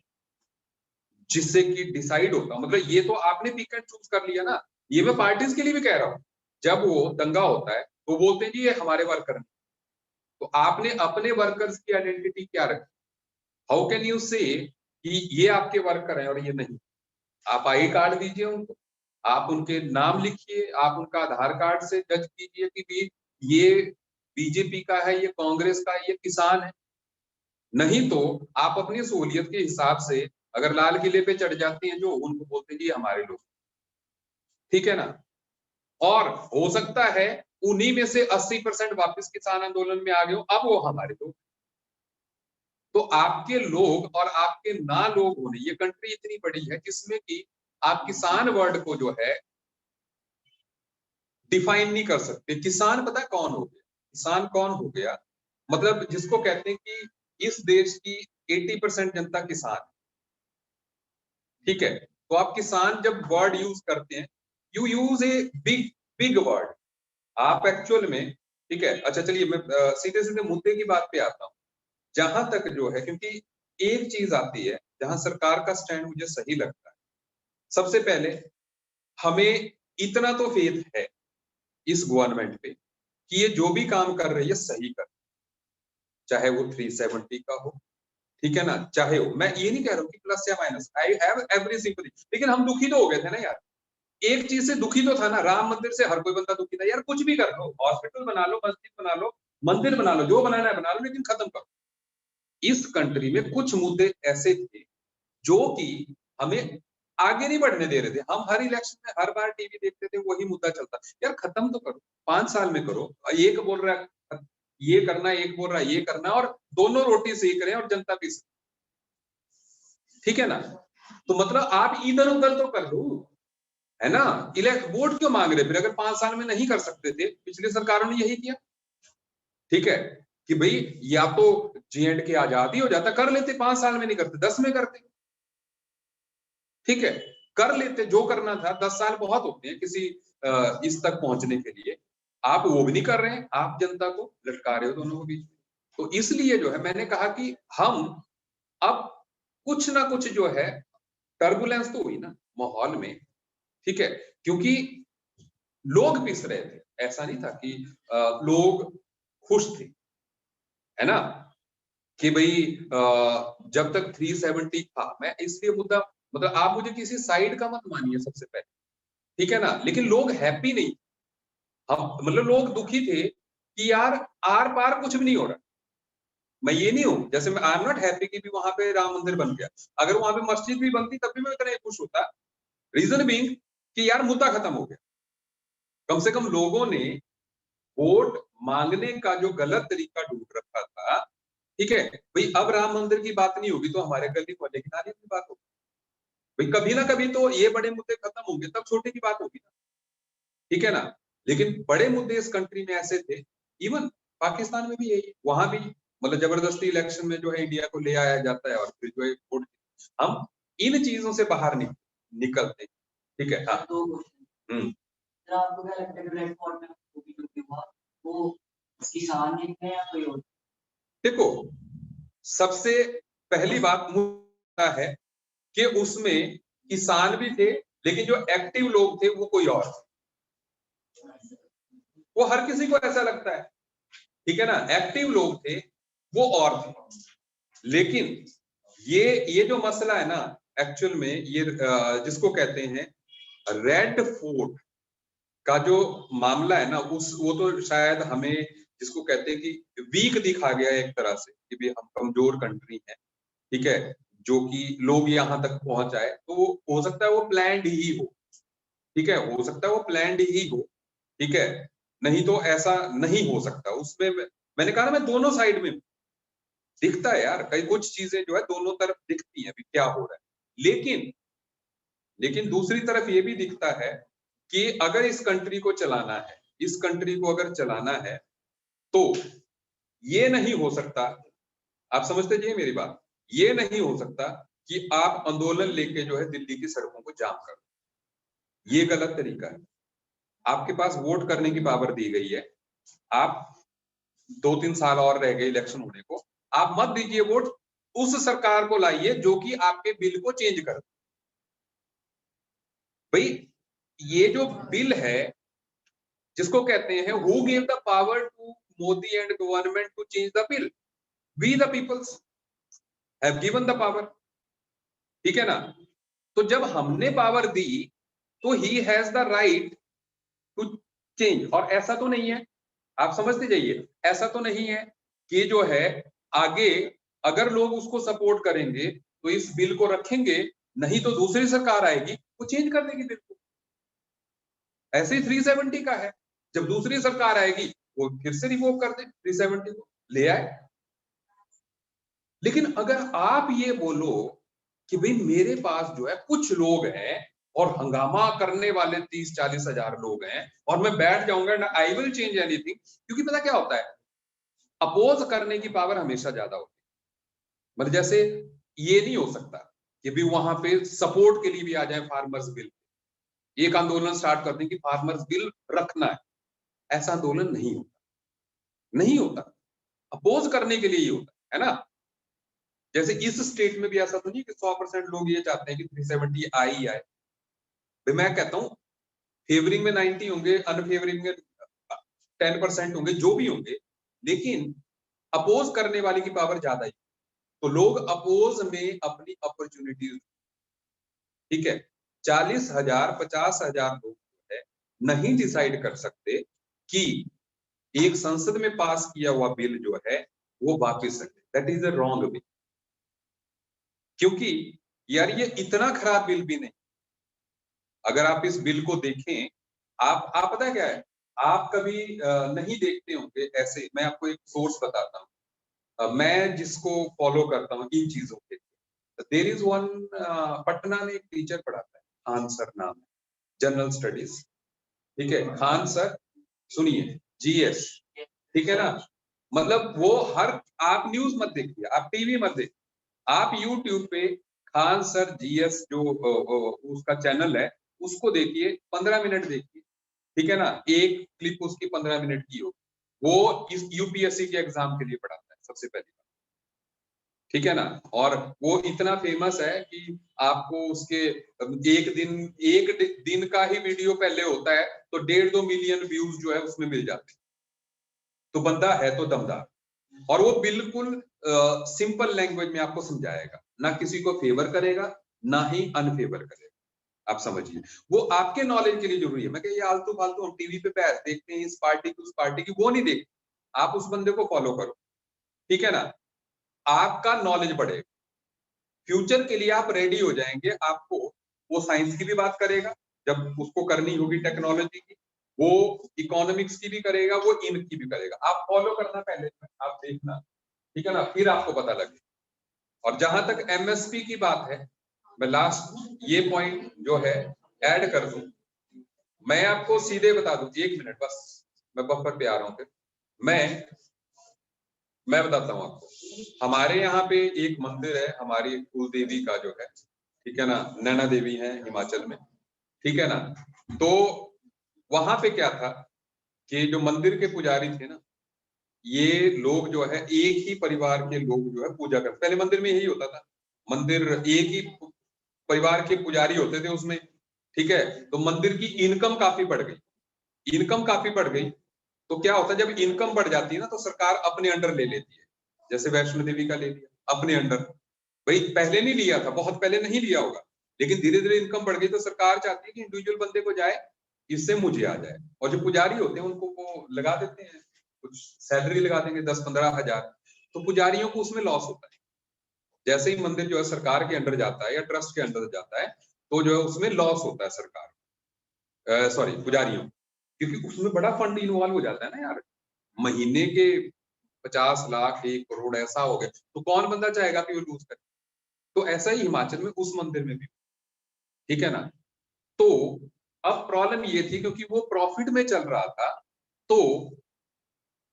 जिससे कि डिसाइड होता, मतलब ये तो आपने पिक एंड चूज कर लिया ना। ये मैं पार्टीज के लिए भी कह रहा हूं, जब वो दंगा होता है तो बोलते हैं जी ये हमारे वर्कर हैं, तो आपने अपने वर्कर्स की आइडेंटिटी क्या रखी? हाउ कैन यू से कि ये आपके वर्कर हैं और ये नहीं? आप आई कार्ड दीजिए उनको, आप उनके नाम लिखिए, आप उनका आधार कार्ड से जज कीजिए कि भी ये बीजेपी का है, ये कांग्रेस का है, ये किसान है। नहीं तो आप अपनी सहूलियत के हिसाब से अगर लाल किले पे चढ़ जाते हैं जो, उनको बोलते हैं ये हमारे लोग, ठीक है ना। और हो सकता है उन्हीं में से 80% वापस किसान आंदोलन में आ गए हो, अब वो हमारे लोग। तो आपके लोग और आपके ना लोग होने, ये कंट्री इतनी बड़ी है जिसमें कि आप किसान वर्ड को जो है डिफाइन नहीं कर सकते। किसान पता है कौन हो गया? किसान कौन हो गया, मतलब जिसको कहते हैं कि इस देश की 80% जनता किसान, ठीक है। तो आप किसान जब वर्ड यूज करते हैं, you use a big big word, आप एक्चुअल में, ठीक है। अच्छा चलिए मैं सीधे सीधे मुद्दे की बात पे आता हूँ। जहां तक जो है, क्योंकि एक चीज आती है जहां सरकार का स्टैंड मुझे सही लगता है। सबसे पहले हमें इतना तो फेथ है इस गवर्नमेंट पे कि ये जो भी काम कर रही है सही कर, चाहे वो 370 का हो, ठीक है ना, चाहे हो, मैं ये नहीं कह रहा हूँ कि प्लस या minus, I have every sympathy, लेकिन हम दुखी तो हो गए थे ना यार, एक चीज से दुखी तो था ना, राम मंदिर से हर कोई बंदा दुखी था यार। कुछ भी कर लो, हॉस्पिटल बना लो, मस्जिद बना लो, मंदिर बना लो, जो बनाना है बना लो, लेकिन खत्म करो। इस कंट्री में कुछ मुद्दे ऐसे थे जो कि हमें आगे नहीं बढ़ने दे रहे थे। हम हर इलेक्शन में हर बार टीवी देखते थे, वही मुद्दा चलता, यार खत्म तो करो, 5 साल में करो। एक बोल रहा है ये करना, एक बोल रहा है ये करना, और दोनों रोटी सेक रहे हैं और जनता भी ठीक है ना। तो मतलब आप इधर उधर तो कर लो, है ना। वोट क्यों मांग रहे फिर, अगर 5 साल में नहीं कर सकते थे, पिछली सरकारों ने यही किया, ठीक है, कि भाई या तो J&K आजादी हो जाता, कर लेते, 5 साल में नहीं करते, 10 में करते, ठीक है, कर लेते, जो करना था। 10 साल बहुत होते हैं किसी इस तक पहुंचने के लिए। आप वो भी नहीं कर रहे हैं, आप जनता को लटका रहे हो दोनों के बीच। तो इसलिए जो है मैंने कहा कि हम अब कुछ ना कुछ जो है टर्बुलेंस तो हुई ना माहौल में, ठीक है, क्योंकि लोग पिस रहे थे, ऐसा नहीं था कि लोग खुश थे, है ना, कि भाई जब तक 370 था, मैं इसलिए मुद्दा, मतलब आप मुझे किसी साइड का मत मानिए सबसे पहले, ठीक है ना, लेकिन लोग हैप्पी नहीं, हम मतलब लोग दुखी थे कि यार आर पार कुछ भी नहीं हो रहा। मैं ये नहीं हूं, जैसे मैं आई एम नॉट हैप्पी कि भी वहां पे राम मंदिर बन गया, अगर वहां पे मस्जिद भी बनती तब भी मैं इतना ही खुश होता। रीजन बीइंग कि यार मुद्दा खत्म हो गया, कम से कम लोगों ने वोट मांगने का जो गलत तरीका ढूंढ रखा था, ठीक है, भाई अब राम मंदिर की बात नहीं होगी तो हमारे गली मोहल्ले की नालियों की बात होगी, भाई कभी ना कभी तो ये बड़े मुद्दे खत्म होंगे, तब छोटे की बात होगी ना, ठीक है ना। लेकिन बड़े मुद्दे इस कंट्री में ऐसे थे, इवन पाकिस्तान में भी यही, वहां भी मतलब जबरदस्ती इलेक्शन में जो है इंडिया को ले आया जाता है और फिर जो है वोट, हम इन चीजों से बाहर निकलते, ठीक है। हाँ, तो आपको क्या लगता है ब्लैक फॉर्म में वो किसान ने या कोई और? देखो, सबसे पहली बात मुद्दा है कि उसमें किसान भी थे, लेकिन जो एक्टिव लोग थे वो कोई और थे। वो हर किसी को ऐसा लगता है, ठीक है ना, एक्टिव लोग थे वो और थे। लेकिन ये जो मसला है ना, एक्चुअल में ये जिसको कहते हैं रेड फोर्ट का जो मामला है ना, उस वो तो शायद हमें जिसको कहते हैं कि वीक दिखा गया है एक तरह से, कि भी हम कमजोर कंट्री है, ठीक है, जो कि लोग यहां तक पहुंच आए, तो हो सकता है वो प्लान्ड ही हो, ठीक है, हो सकता है वो प्लान्ड ही हो, ठीक है, नहीं तो ऐसा नहीं हो सकता। उसमें मैंने कहा ना, मैं दोनों साइड में दिखता है यार, कई कुछ चीजें जो है दोनों तरफ दिखती हैं, अभी क्या हो रहा है, लेकिन दूसरी तरफ ये भी दिखता है कि अगर इस कंट्री को चलाना है, इस कंट्री को अगर चलाना है, तो ये नहीं हो सकता, आप समझते जाइए मेरी बात, ये नहीं हो सकता कि आप आंदोलन लेके जो है दिल्ली की सड़कों को जाम कर, ये गलत तरीका है। आपके पास वोट करने की पावर दी गई है, आप 2-3 साल और रह गए इलेक्शन होने को, आप मत दीजिए वोट, उस सरकार को लाइए जो कि आपके बिल को चेंज कर। भाई ये जो बिल है, जिसको कहते हैं who gave the power to Modi and government to change the bill, we the peoples have given the power, ठीक है ना। तो जब हमने पावर दी तो he has the right to change, और ऐसा तो नहीं है, आप समझते जाइए, ऐसा तो नहीं है कि जो है आगे अगर लोग उसको सपोर्ट करेंगे तो इस बिल को रखेंगे, नहीं तो दूसरी सरकार आएगी वो चेंज कर देगी बिल को। ऐसे ही 370 का है, जब दूसरी सरकार आएगी वो फिर से रिवोक कर दे 370 को, ले आए। लेकिन अगर आप ये बोलो कि भाई मेरे पास जो है कुछ लोग हैं और हंगामा करने वाले 30-40 हजार लोग हैं और मैं बैठ जाऊंगा and I will change anything, क्योंकि पता क्या होता है, अपोज करने की पावर हमेशा ज्यादा होती है। मतलब जैसे ये नहीं हो सकता कि भी वहां पे सपोर्ट के लिए भी आ जाए फार्मर्स बिल, एक आंदोलन स्टार्ट कर दें कि फार्मर्स बिल रखना है, ऐसा आंदोलन नहीं होता, नहीं होता, अपोज करने के लिए ही होता है ना। जैसे इस स्टेट में भी ऐसा तो नहीं कि 100% लोग ये चाहते हैं कि 370 आए ही आए, भाई मैं कहता हूँ फेवरिंग में 90 होंगे, अनफेवरिंग में 10% होंगे, जो भी होंगे, लेकिन अपोज करने वाले की पावर ज्यादा ही, तो लोग अपोज में अपनी अपॉर्चुनिटीज, ठीक है, 40,000 50,000 लोग जो है नहीं डिसाइड कर सकते कि एक संसद में पास किया हुआ बिल जो है वो वापस रखे, that is a wrong bill, क्योंकि यार ये इतना खराब बिल भी नहीं। अगर आप इस बिल को देखें, आप पता है क्या है, आप कभी नहीं देखते होंगे ऐसे, मैं आपको एक सोर्स बताता हूँ, मैं जिसको फॉलो करता हूँ इन चीजों के, देयर इज वन, पटना में एक टीचर पढ़ाता है, खान सर नाम है, जनरल स्टडीज, ठीक है, खान सर, सुनिए, जीएस, ठीक है ना, मतलब वो हर, आप न्यूज मत देखिए, आप टीवी मत देखिए, आप यूट्यूब पे खान सर जीएस जो उसका चैनल है उसको देखिए, 15 मिनट देखिए, ठीक है ना, एक क्लिप उसकी 15 मिनट की हो, वो इस यूपीएससी के एग्जाम के लिए पढ़ाता है सबसे पहली बार, ठीक है ना, और वो इतना फेमस है कि आपको उसके एक दिन का ही वीडियो पहले होता है तो 1.5-2 मिलियन व्यूज जो है उसमें मिल जाते हैं। तो बंदा है तो दमदार, और वो बिल्कुल सिंपल लैंग्वेज में आपको समझाएगा, ना किसी को फेवर करेगा ना ही अनफेवर करेगा, आप समझिए, वो आपके नॉलेज के लिए जरूरी है। मैं कह ये आलतू फालतू हम टीवी पे बहस देखते हैं, इस पार्टी की उस पार्टी की, वो नहीं देखते, आप उस बंदे को फॉलो करो, ठीक है ना, आपका नॉलेज बढ़ेगा, फ्यूचर के लिए आप रेडी हो जाएंगे, आपको वो साइंस की भी बात करेगा जब उसको करनी होगी टेक्नोलॉजी की, वो इकोनॉमिक्स की भी करेगा, वो इनकी भी करेगा, आप फॉलो करना पहले, आप देखना, ठीक है ना, फिर आपको पता लगे। और जहां तक एमएसपी की बात है, मैं लास्ट ये पॉइंट जो है ऐड कर दूं, मैं आपको सीधे बता दूं, 1 मिनट बस, मैं बफर पे आ रहा हूं, फिर मैं बताता हूं आपको, हमारे यहाँ पे एक मंदिर है हमारी कुल देवी का जो है, ठीक है ना, नैना देवी है हिमाचल में, ठीक है ना, तो वहां पे क्या था कि जो मंदिर के पुजारी थे ना, ये लोग जो है एक ही परिवार के लोग जो है पूजा करते, पहले मंदिर में यही होता था, मंदिर एक ही परिवार के पुजारी होते थे उसमें, ठीक है, तो मंदिर की इनकम काफी बढ़ गई, इनकम काफी बढ़ गई, तो क्या होता है जब इनकम बढ़ जाती है ना तो सरकार अपने अंडर ले लेती है, जैसे वैष्णो देवी का ले लिया अपने अंडर, भाई पहले नहीं लिया था, बहुत पहले नहीं लिया होगा, लेकिन धीरे धीरे इनकम बढ़ गई तो सरकार चाहती है कि इंडिविजुअल बंदे को जाए, इससे मुझे आ जाए, और जो पुजारी होते हैं उनको वो लगा देते हैं, कुछ सैलरी लगा देंगे 10-15 हजार, तो पुजारियों को उसमें लॉस होता है, जैसे ही मंदिर जो है सरकार के अंडर जाता है या ट्रस्ट के अंडर जाता है तो जो है उसमें लॉस होता है सरकार, सॉरी पुजारियों, क्योंकि उसमें बड़ा फंड इन्वॉल्व हो जाता है ना यार, महीने के 50 लाख 1 करोड़ ऐसा हो गया, तो कौन बंदा चाहेगा कि वो लूज करे, तो ऐसा ही हिमाचल में उस मंदिर में भी, ठीक है ना, तो अब प्रॉब्लम ये थी क्योंकि वो प्रॉफिट में चल रहा था, तो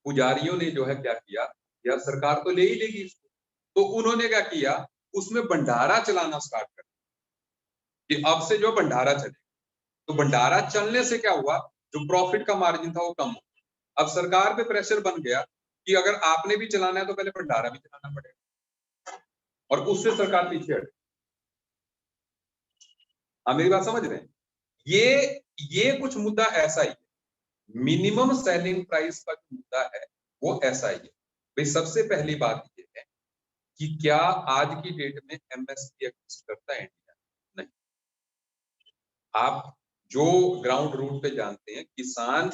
पुजारियों ने जो है क्या किया, यार सरकार तो ले ही लेगी इसको, तो उन्होंने क्या किया, उसमें भंडारा चलाना स्टार्ट कर कि अब से जो भंडारा चले, तो भंडारा चलने से क्या हुआ, जो प्रॉफिट का मार्जिन था वो कम हो, अब सरकार पे प्रेशर बन गया कि अगर आपने भी चलाना है तो पहले भंडारा भी चलाना पड़ेगा, और उससे सरकार पीछे हट, आप मेरी बात समझ रहे हैं, ये कुछ मुद्दा ऐसा ही है, मिनिमम सेलिंग प्राइस का जो मुद्दा है वो ऐसा ही है, भाई सबसे पहली बात ये है कि क्या आज की डेट में एमएसपी एग्जिस्ट करता है इंडिया, नहीं, आप जो ग्राउंड रूट पे जानते हैं किसान,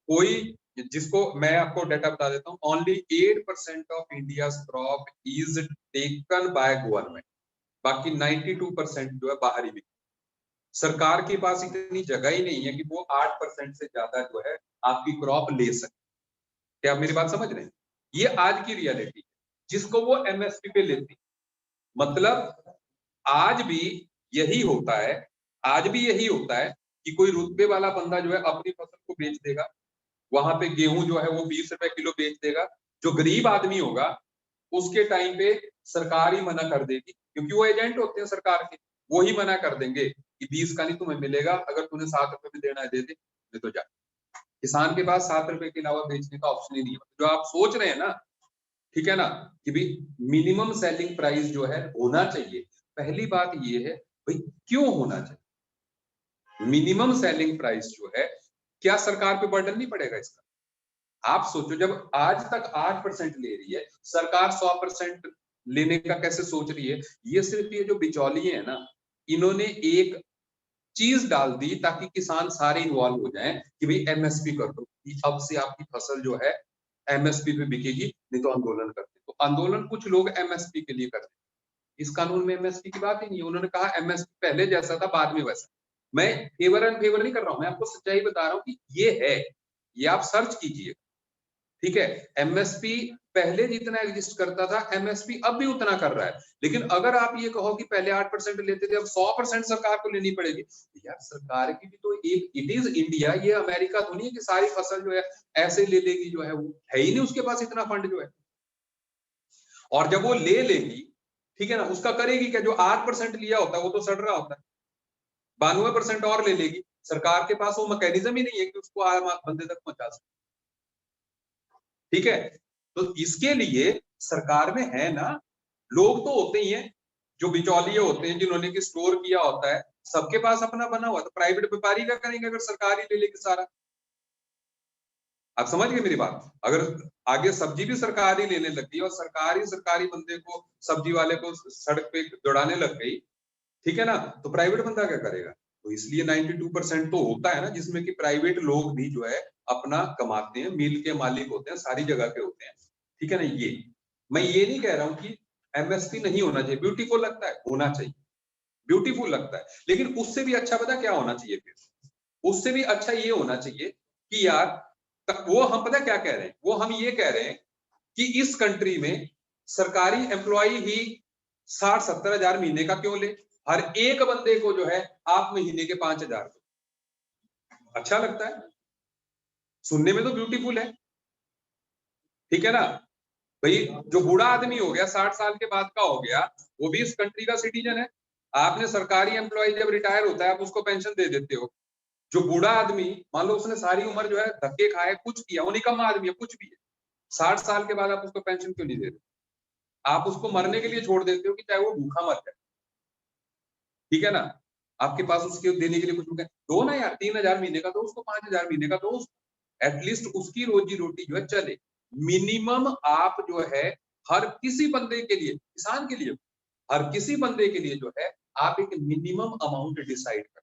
कोई, जिसको मैं आपको डाटा बता देता हूँ, only 8% of India crop is taken by government, बाकी 92% जो है बाहरी बिक, सरकार के पास इतनी जगह ही नहीं है कि वो 8% से ज्यादा जो है आपकी क्रॉप ले सके, क्या आप मेरी बात समझ रहे हैं, ये आज की रियलिटी है, जिसको वो एमएसपी पे लेती, मतलब आज भी यही होता है, आज भी यही होता है कि कोई रुतबे वाला बंदा जो है अपनी फसल को बेच देगा, वहां पे गेहूं जो है वो 20 रुपए किलो बेच देगा, जो गरीब आदमी होगा उसके टाइम पे सरकार ही मना कर देगी, क्योंकि वो एजेंट होते हैं सरकार के, वो ही मना कर देंगे कि 20 का नहीं तुम्हें मिलेगा, अगर तूने 7 रुपए में देना है दे दे, नहीं तो जा, किसान के पास 7 रुपए के अलावा बेचने का ऑप्शन ही नहीं है, जो आप सोच रहे हैं ना, ठीक है ना, कि भाई मिनिमम सेलिंग प्राइस जो है होना चाहिए, पहली बात ये है भाई क्यों होना चाहिए, मिनिमम सेलिंग प्राइस जो है, क्या सरकार पे बर्डन नहीं पड़ेगा इसका, आप सोचो जब आज तक 8% ले रही है सरकार, 100% लेने का कैसे सोच रही है, ये सिर्फ ये जो बिचौलिए है ना, इन्होंने एक चीज डाल दी ताकि किसान सारे इन्वॉल्व हो जाएं कि भाई एमएसपी कर दो, कि अब से आपकी फसल जो है एमएसपी पे बिकेगी, नहीं तो आंदोलन करते, तो आंदोलन कुछ लोग एमएसपी के लिए करते, इस कानून में एमएसपी की बात ही नहीं है, उन्होंने कहा एमएसपी पहले जैसा था बाद में वैसा, मैं फेवर एंड फेवर नहीं कर रहा हूं, मैं आपको सच्चाई बता रहा हूं कि ये है, ये आप सर्च कीजिए, ठीक है, एमएसपी पहले जितना एग्जिस्ट करता था एमएसपी अब भी उतना कर रहा है। लेकिन अगर आप ये कहो कि पहले 8% लेते थे अब 100% सरकार को लेनी पड़ेगी, यार सरकार की भी तो एक, इट इज इंडिया, ये अमेरिका तो नहीं है कि सारी फसल जो है ऐसे ले लेगी, जो है वो है ही नहीं उसके पास इतना फंड जो है। और जब वो ले लेगी, ठीक है ना, उसका करेगी क्या? जो 8% लिया होता है वो तो सड़ रहा होता है, 92% और ले लेगी। सरकार के पास वो मैकेनिज्म ही नहीं है कि उसको आम बंदे तक पहुंचा सके। ठीक है, तो इसके लिए सरकार में है ना, लोग तो होते ही हैं जो बिचौलिए होते हैं, जिन्होंने कि स्टोर किया होता है, सबके पास अपना बना हुआ। तो प्राइवेट व्यापारी क्या करेंगे अगर सरकार ही ले लेगी सारा? आप समझ गए मेरी बात? अगर आगे सब्जी भी सरकार ही लेने लग गई और सरकारी बंदे को, सब्जी वाले को सड़क पे दौड़ाने लग गई, ठीक है ना, तो प्राइवेट बंदा क्या करेगा? तो इसलिए 92% तो होता है ना, जिसमें कि प्राइवेट लोग भी जो है अपना कमाते हैं, मिल के मालिक होते हैं, सारी जगह के होते हैं। ठीक है ना? ये मैं ये नहीं कह रहा हूं कि एमएसपी नहीं होना चाहिए, ब्यूटीफुल लगता है, होना चाहिए, ब्यूटीफुल लगता है, लेकिन उससे भी अच्छा पता क्या होना चाहिए? फिर उससे भी अच्छा ये होना चाहिए कि यार, वो हम पता क्या कह रहे हैं, वो हम ये कह रहे हैं कि इस कंट्री में सरकारी एम्प्लॉय ही 60-70 हजार महीने का क्यों ले? हर एक बंदे को जो है आप महीने के 5,000 दो। अच्छा लगता है सुनने में, तो ब्यूटीफुल है। ठीक है ना भाई? जो बूढ़ा आदमी हो गया, 60 साल के बाद का हो गया, वो भी इस कंट्री का सिटीजन है। आपने सरकारी एम्प्लॉय जब रिटायर होता है आप उसको पेंशन दे देते हो। जो बूढ़ा आदमी, मान लो उसने सारी उम्र जो है धक्के खाए, कुछ किया, वो निकम्मा आदमी है, कुछ भी है, 60 साल के बाद आप उसको पेंशन क्यों नहीं दे रहे? आप उसको मरने के लिए छोड़ देते हो कि चाहे वो भूखा मर जाए। ठीक है ना? आपके पास उसके देने के लिए कुछ दो ना यार, 3,000 महीने का दो उसको, 5,000 महीने का दो, एटलीस्ट उसकी रोजी रोटी जो है चले। मिनिमम आप जो है हर किसी बंदे के लिए, किसान के लिए, हर किसी बंदे के लिए जो है आप एक मिनिमम अमाउंट डिसाइड कर।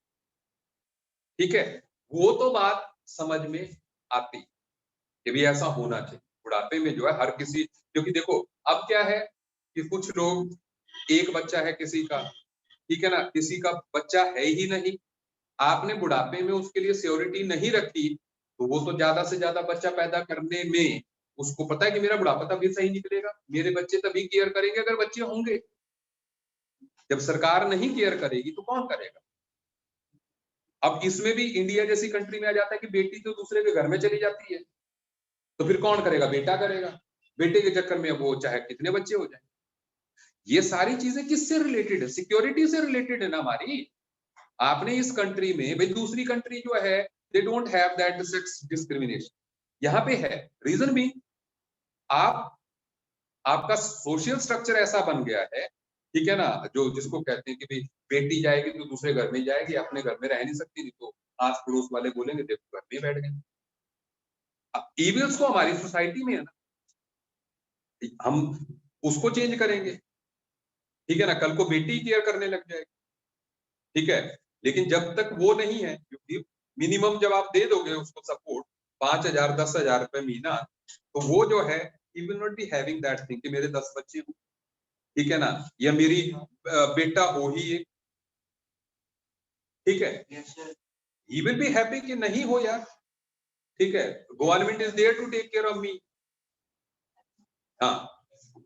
ठीक है, वो तो बात समझ में आती कि भी ऐसा होना चाहिए बुढ़ापे में जो है हर किसी। क्योंकि देखो अब क्या है कि कुछ लोग, एक बच्चा है किसी का, ठीक है ना, किसी का बच्चा है ही नहीं, आपने बुढ़ापे में उसके लिए सिक्योरिटी नहीं रखी, तो वो तो ज्यादा से ज्यादा बच्चा पैदा करने में उसको पता है कि मेरा बुढ़ापा तभी सही निकलेगा, मेरे बच्चे तभी केयर करेंगे अगर बच्चे होंगे। जब सरकार नहीं केयर करेगी तो कौन करेगा? अब इसमें भी इंडिया जैसी कंट्री में आ जाता है कि बेटी तो दूसरे के घर में चली जाती है, तो फिर कौन करेगा? बेटा करेगा। बेटे के चक्कर में वो चाहे कितने बच्चे हो जाए। ये सारी चीजें किससे रिलेटेड है? सिक्योरिटी से रिलेटेड है ना हमारी। आपने इस कंट्री में, भाई दूसरी कंट्री जो है they don't have that sex discrimination, यहाँ पे है। रीजन भी आप, आपका सोशल स्ट्रक्चर ऐसा बन गया है, ठीक है ना, जो जिसको कहते हैं कि भाई बेटी जाएगी तो दूसरे घर में जाएगी, अपने घर में रह नहीं सकती, नहीं तो आस पड़ोस वाले बोलेंगे देखो घर में बैठ गए। इविल्स तो हमारी सोसाइटी में है ना, हम उसको चेंज करेंगे, ठीक है ना, कल को बेटी केयर करने लग जाएगी। ठीक है, लेकिन जब तक वो नहीं है, क्योंकि मिनिमम जब आप दे दोगे उसको सपोर्ट 5,000 10,000 रुपए महीना, तो वो जो है he will not be having that thing कि मेरे 10 बच्चे हो, ठीक है ना, या मेरी बेटा हो ही एक, ठीक है, ही विल बी हैप्पी कि नहीं हो यार, ठीक है, government is there to take care of me. हाँ,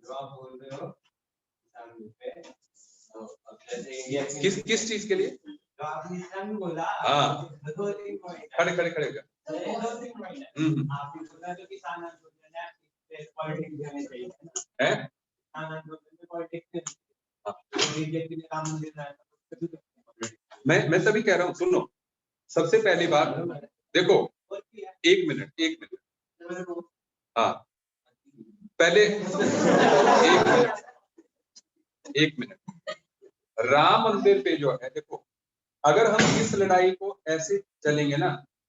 बोल रहे हो किस चीज के लिए? बोला हाँ, खड़े खड़े खड़े है। मैं तभी कह रहा हूँ, सुनो, सबसे पहली बात देखो, एक मिनट, हाँ, पहले एक मिनट, राम मंदिर पे जो है, देखो अगर हम इस लड़ाई को ऐसे चलेंगे ना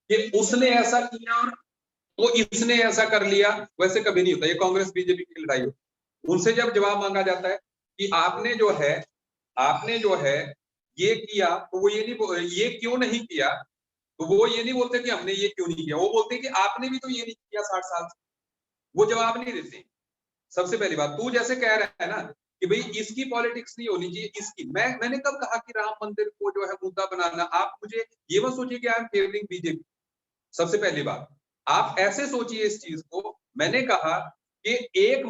कि उसने ऐसा किया और तो इसने ऐसा कर लिया, वैसे कभी नहीं होता। ये कांग्रेस बीजेपी की लड़ाई होती, उनसे जब जवाब मांगा जाता है कि आपने जो है ये किया, तो वो ये नहीं, ये क्यों नहीं किया, तो वो ये नहीं बोलते कि हमने ये क्यों नहीं किया, वो बोलते कि आपने भी तो ये नहीं किया 60 साल से। वो जवाब नहीं देते। सबसे पहली बात, तू जैसे कह रहा है ना कि भाई इसकी पॉलिटिक्स नहीं होनी चाहिए, इसकी, मैंने कब कहा कि राम मंदिर को जो है मुद्दा बनाना? आप मुझे ये मत सोचिए कि आई एम फेवरिंग बीजेपी। सबसे पहली बात, आप ऐसे सोचिए इस चीज को, मैंने कहा कि एक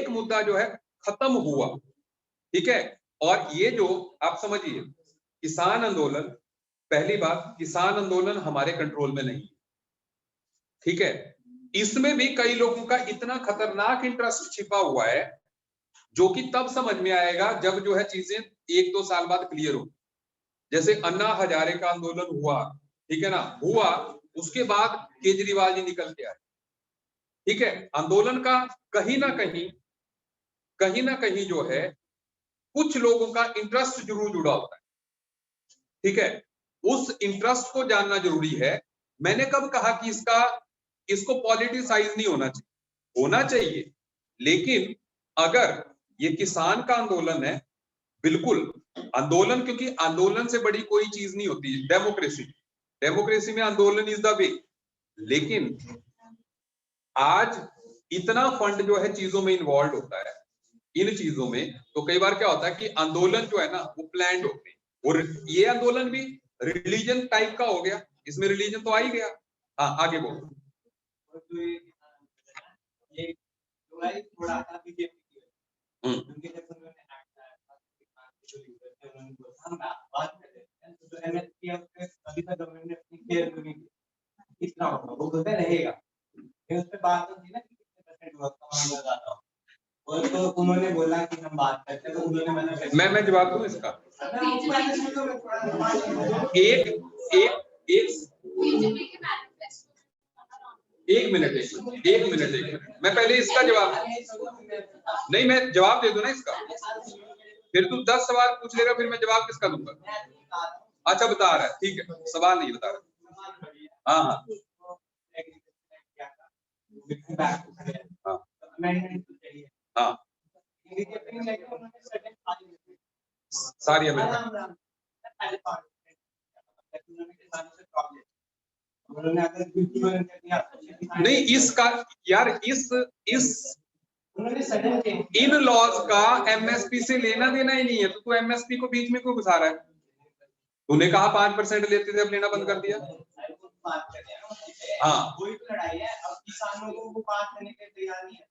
मुद्दा जो है खत्म हुआ, ठीक है। और ये जो आप समझिए किसान आंदोलन, पहली बात किसान आंदोलन हमारे कंट्रोल में नहीं, ठीक है। इसमें भी कई लोगों का इतना खतरनाक इंटरेस्ट छिपा हुआ है जो कि तब समझ में आएगा जब जो है चीजें 1-2 साल बाद क्लियर हो। जैसे अन्ना हजारे का आंदोलन हुआ, ठीक है ना, हुआ, उसके बाद केजरीवाल जी निकल के आए, ठीक है। आंदोलन का कहीं ना कहीं जो है कुछ लोगों का इंटरेस्ट जरूर जुड़ा होता है, ठीक है। उस इंटरेस्ट को जानना जरूरी है। मैंने कब कहा कि इसको पॉलिटिसाइज नहीं होना चाहिए, लेकिन अगर ये किसान का आंदोलन है, बिल्कुल आंदोलन, क्योंकि आंदोलन से बड़ी कोई चीज नहीं होती। डेमोक्रेसी में आंदोलन इज द वे। लेकिन आज इतना फंड जो है चीजों में इन्वॉल्व होता है, इन चीजों में, तो कई बार क्या होता है कि आंदोलन जो है ना वो प्लान्ड होते हैं। और ये आंदोलन भी रिलीजन टाइप का हो गया, इसमें रिलीजन तो आ ही गया। हाँ, आगे बोलो। कितना होगा वो तो रहेगा, उस पे बात होती है ना कि कितने % कमाने लगाता हूँ, और तो उन्होंने बोला कि हम बात करते हैं, तो उन्होंने मैं जवाब दूं इसका। एक मिनट, मैं पहले इसका जवाब, नहीं मैं जवाब दे दूं ना इसका, फिर तू 10 सवाल पूछ लेगा, फिर मैं जवाब किसका दूंगा। अच्छा बता रहा है, ठीक है, सवाल नहीं बता रहा। हाँ हाँ हाँ, सारी नहीं, इसका यार इन लॉज का एमएसपी से लेना देना ही नहीं है, तो तू एमएसपी को बीच में क्यों घुसा रहा है। तूने कहा 5% लेते थे, अब लेना बंद कर दिया। हाँ, कोई तो लड़ाई है, अब किसानों को वो बात करने के तैयार नहीं है।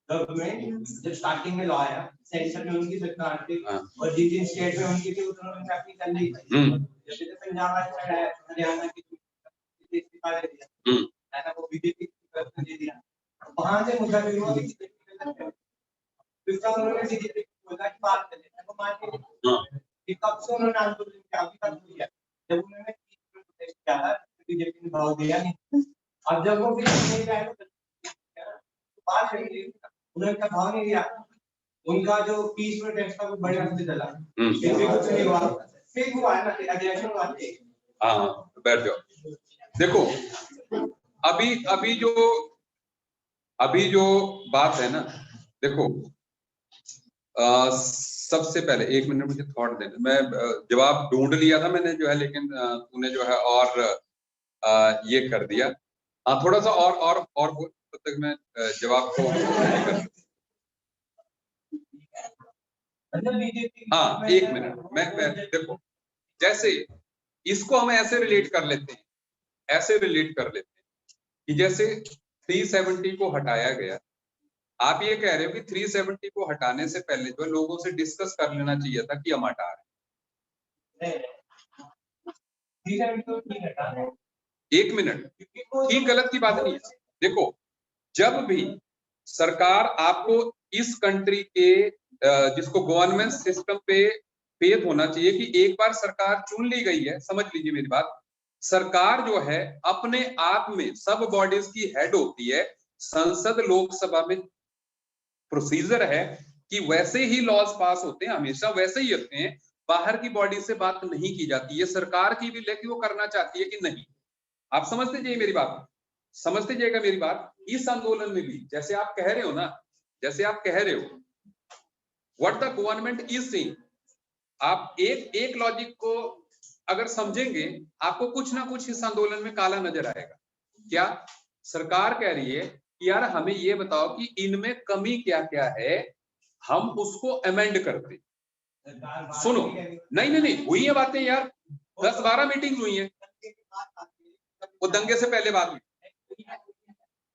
गवर्नमेंट जब स्टार्टिंग में लॉ आया, सेंटर में उनकी सरकार थी, और जिन स्टेट में उनकी थी उन्होंने अपनी कर ली। जैसे पंजाब है, हरियाणा की वो बीजेपी दे दिया, वहां से मुद्दा शुरू हुआ उन्होंने बीजेपी बोला कि बात कर लेते हैं, वो मान के कब से उन्होंने आंदोलन किया, अभी तक किया। जब उन्होंने किया बीजेपी ने भाव दिया नहीं, अब जब वो फिर नहीं जाए तो बात करेंगे, उन्होंने क्या भाव नहीं दिया, उनका जो पीस प्रोटेस्ट का वो बड़े हफ्ते चला, फिर भी कुछ नहीं हुआ, फिर हुआ ना अग्रेशन हुआ। हाँ, बैठ जाओ। देखो अभी जो बात है ना, देखो सबसे पहले 1 मिनट मुझे थॉट देना, मैं जवाब ढूंढ लिया था मैंने जो है, लेकिन तूने जो है और ये कर दिया। हाँ, थोड़ा सा और तब तक मैं जवाब को हाँ 1 मिनट, मैं देखो, जैसे इसको हम ऐसे रिलेट कर लेते हैं कि जैसे 370 को हटाया गया। आप ये कह रहे हो कि 370 को हटाने से पहले जो लोगों से डिस्कस कर लेना चाहिए था कि हम हटा रहे हैं। 1 मिनट, ठीक गलत की बात नहीं है। देखो, जब भी सरकार आपको इस कंट्री के जिसको गवर्नमेंट सिस्टम पे फेथ होना चाहिए कि एक बार सरकार चुन ली गई है, समझ लीजिए मेरी बात, सरकार जो है अपने आप में सब बॉडीज की हेड होती है। संसद लोकसभा में प्रोसीजर है कि वैसे ही लॉज पास होते हैं, हमेशा वैसे ही होते हैं, बाहर की बॉडी से बात नहीं की जाती है। सरकार की भी लेकिन वो करना चाहती है कि नहीं। आप समझते जाइए मेरी बात, समझते जाइएगा मेरी बात। इस आंदोलन में भी जैसे आप कह रहे हो ना, what the government is saying, आप एक लॉजिक को अगर समझेंगे, आपको कुछ ना कुछ इस आंदोलन में काला नजर आएगा। क्या सरकार कह रही है कि यार हमें ये बताओ कि इनमें कमी क्या क्या है, हम उसको अमेंड करते। सुनो, नहीं हुई है बातें यार, 10-12 मीटिंग हुई है, वो दंगे से पहले बात हुई।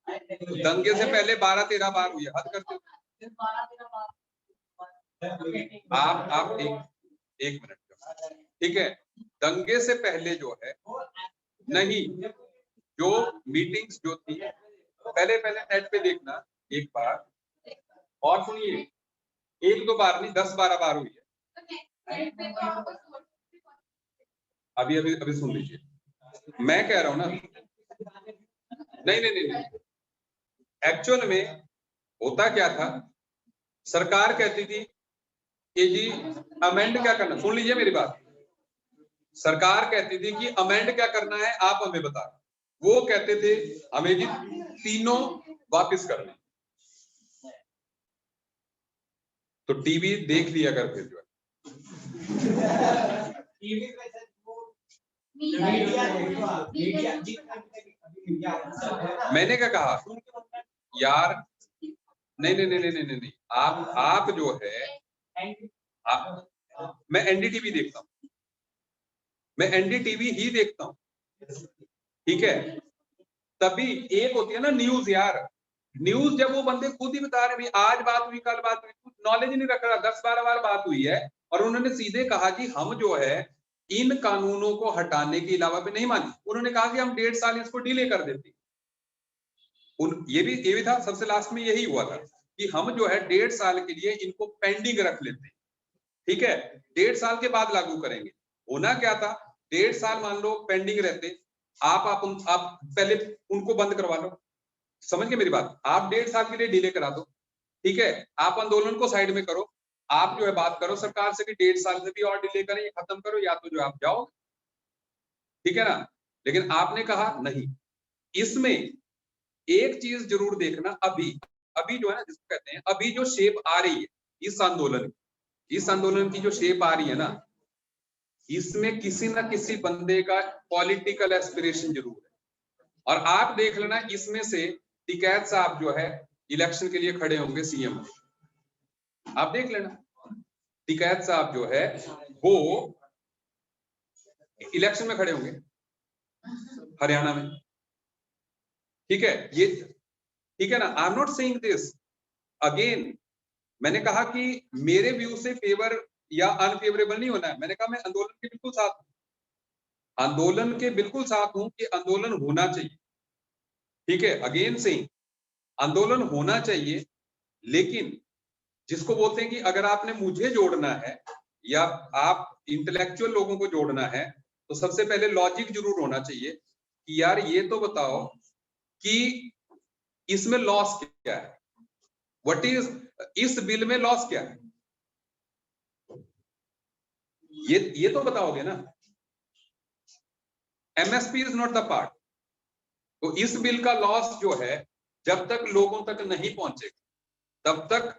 दंगे से पहले 12-13 बार हुई है, हद करते हो। आप एक मिनट, ठीक है। दंगे से पहले जो है नहीं, जो मीटिंग्स जो थी पहले नेट पे देखना एक बार, और सुनिए, 1-2 बार नहीं 10-12 बार हुई है। अभी सुन लीजिए, मैं कह रहा हूं ना, नहीं, एक्चुअल में होता क्या था, सरकार कहती थी कि जी अमेंड क्या करना, सुन लीजिए मेरी बात, सरकार कहती थी कि अमेंड क्या करना है आप हमें बता, वो कहते थे हमें जी तीनों वापस करने, तो टीवी देख लिया कर फिर जो मैंने क्या कहा यार, नहीं, आप जो है मैं एनडीटीवी देखता हूं, मैं एनडीटीवी ही देखता हूं, ठीक है। तभी एक होती है ना न्यूज यार, न्यूज जब वो बंदे खुद ही बता रहे आज बात हुई कल बात हुई, नॉलेज नहीं रख रहा, 10-12 बार बात हुई है, और उन्होंने सीधे कहा कि हम जो है इन कानूनों को हटाने के अलावा भी नहीं मानी, उन्होंने कहा कि हम 1.5 साल इसको डिले कर देते। ये भी था, सबसे लास्ट में यही हुआ था कि हम जो है 1.5 साल के लिए इनको पेंडिंग रख लेते, ठीक है, 1.5 साल के बाद लागू करेंगे। होना क्या था, 1.5 साल मान लो पेंडिंग रहते, आप पहले उनको बंद करवा लो, समझ गए मेरी बात, आप 1.5 साल के लिए डिले करा दो, ठीक है, आप आंदोलन को साइड में करो, आप जो है बात करो सरकार से कि 1.5 साल से भी और डिले करें, ये खत्म करो, या तो जो आप जाओ, ठीक है ना। लेकिन आपने कहा नहीं। इसमें एक चीज जरूर देखना, अभी जो है ना, जिसको कहते हैं अभी जो शेप आ रही है इस आंदोलन की जो शेप आ रही है ना, इसमें किसी ना किसी बंदे का पॉलिटिकल एस्पिरेशन जरूर है, और आप देख लेना इसमें से टिकैत साहब जो है इलेक्शन के लिए खड़े होंगे सीएम, आप देख लेना टिकैत साहब जो है वो इलेक्शन में खड़े होंगे हरियाणा में, ठीक है, ये ठीक है ना। I am not saying this again, मैंने कहा कि मेरे व्यू से फेवर या अनफेवरेबल नहीं होना है, मैंने कहा मैं आंदोलन के बिल्कुल साथ हूं, आंदोलन के बिल्कुल साथ हूं कि आंदोलन होना चाहिए, ठीक है, अगेन से आंदोलन होना चाहिए, लेकिन जिसको बोलते हैं कि अगर आपने मुझे जोड़ना है या आप इंटेलेक्चुअल लोगों को जोड़ना है, तो सबसे पहले लॉजिक जरूर होना चाहिए कि यार ये तो बताओ कि इसमें लॉस क्या है, व्हाट इज, इस बिल में लॉस क्या है, ये तो बताओगे ना। MSP is not the part, तो इस बिल का लॉस जो है जब तक लोगों तक नहीं पहुंचेगा तब तक,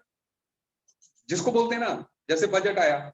जिसको बोलते हैं ना, जैसे बजट आया,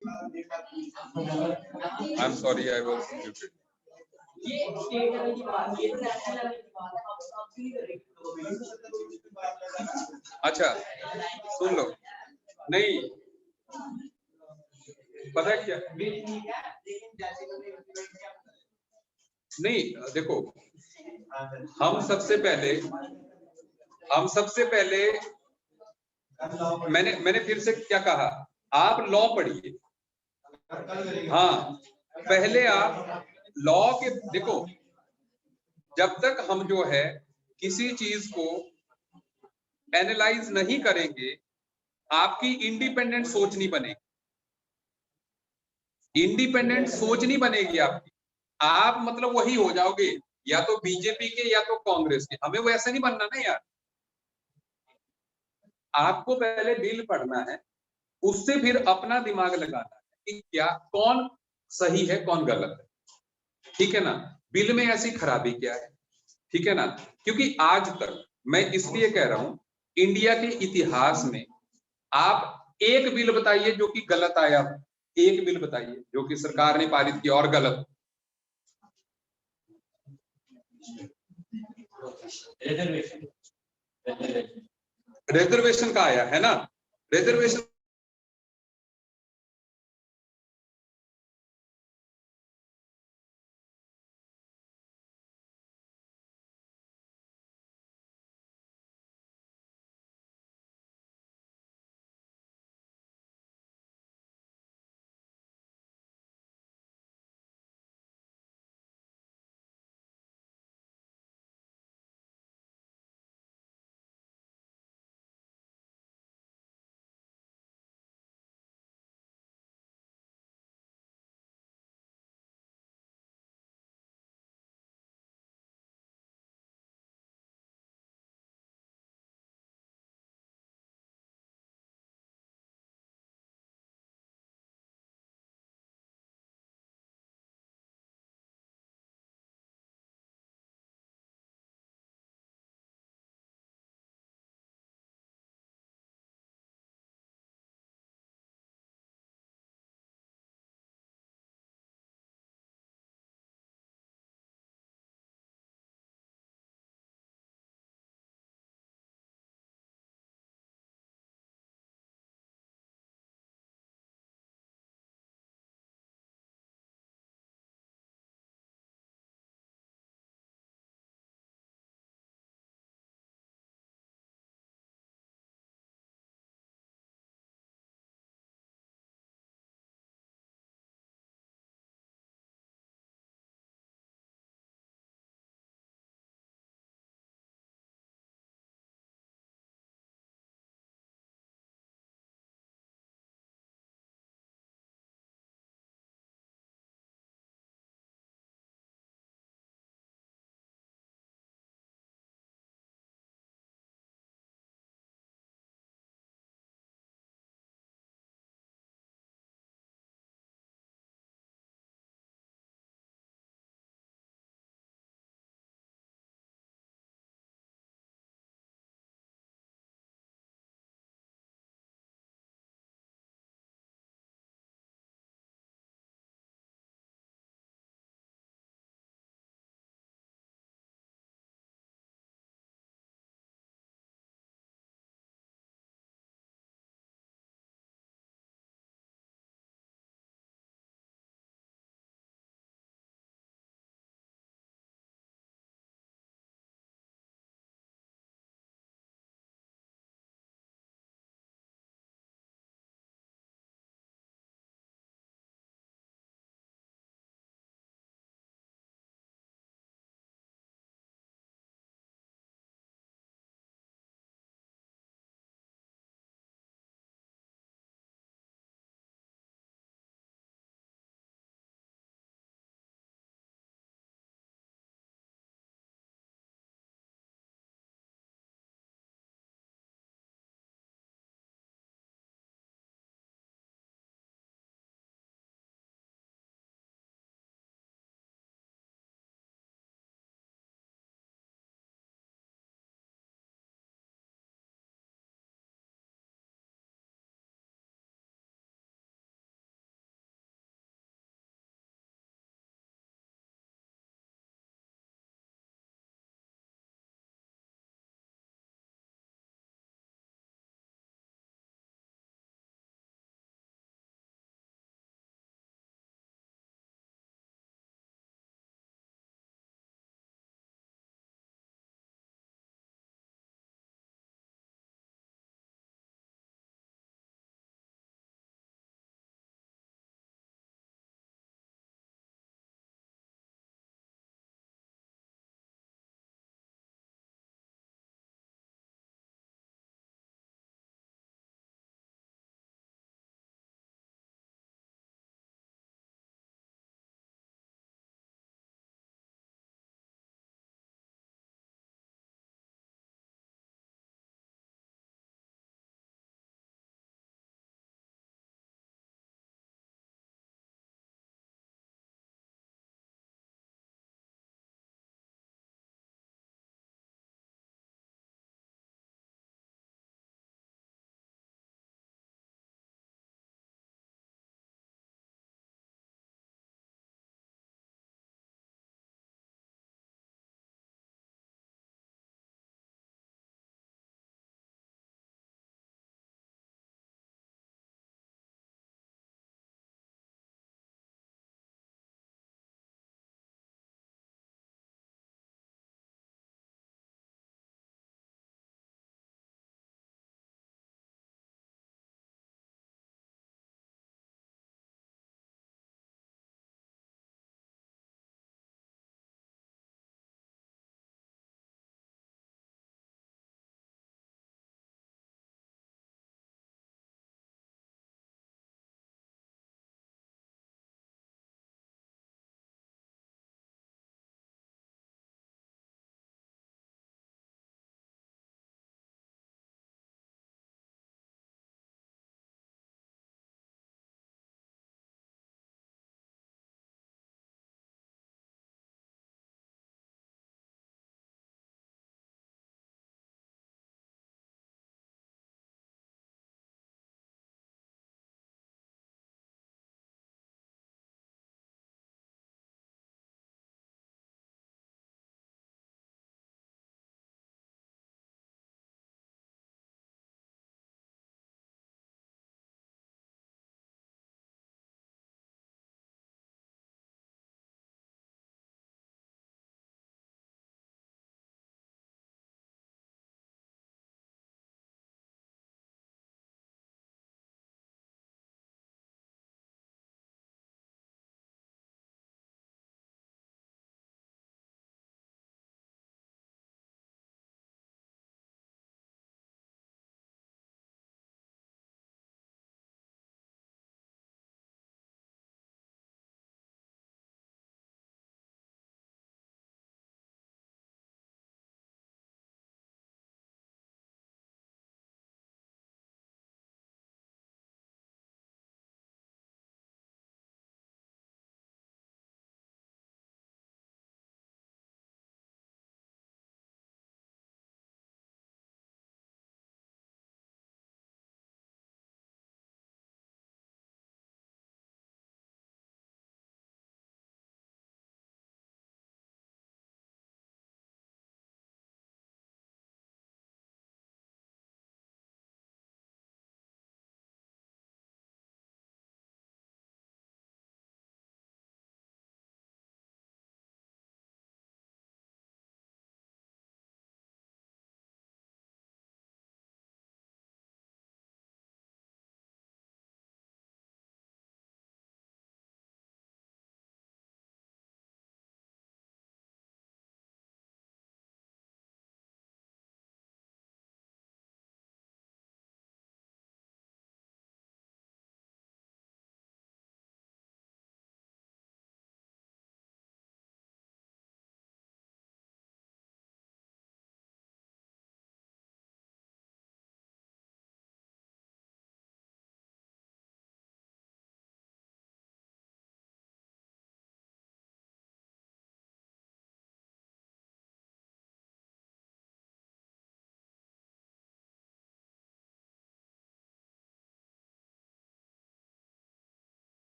I am sorry, I was muted. ये स्टेट लेवल की बात, ये तो नेशनल लेवल की बात है, आप नहीं करेंगे। अच्छा सुन लो, नहीं पता है क्या, नहीं देखो, हम सबसे पहले मैंने फिर से क्या कहा, आप लॉ पढ़िए। हाँ, पहले आप लॉ के देखो, जब तक हम जो है किसी चीज को एनालाइज नहीं करेंगे, आपकी इंडिपेंडेंट सोच नहीं बनेगी। इंडिपेंडेंट सोच नहीं बनेगी आपकी, आप मतलब वही हो जाओगे, या तो बीजेपी के या तो कांग्रेस के। हमें वो ऐसे नहीं बनना ना यार। आपको पहले बिल पढ़ना है, उससे फिर अपना दिमाग लगाना है कि क्या कौन सही है कौन गलत है, ठीक है ना। बिल में ऐसी खराबी क्या है, ठीक है ना। क्योंकि आज तक मैं इसलिए कह रहा हूं, इंडिया के इतिहास में आप एक बिल बताइए जो कि गलत आया, एक बिल बताइए जो कि सरकार ने पारित किया और गलत। रिजर्वेशन का आया है ना, रिजर्वेशन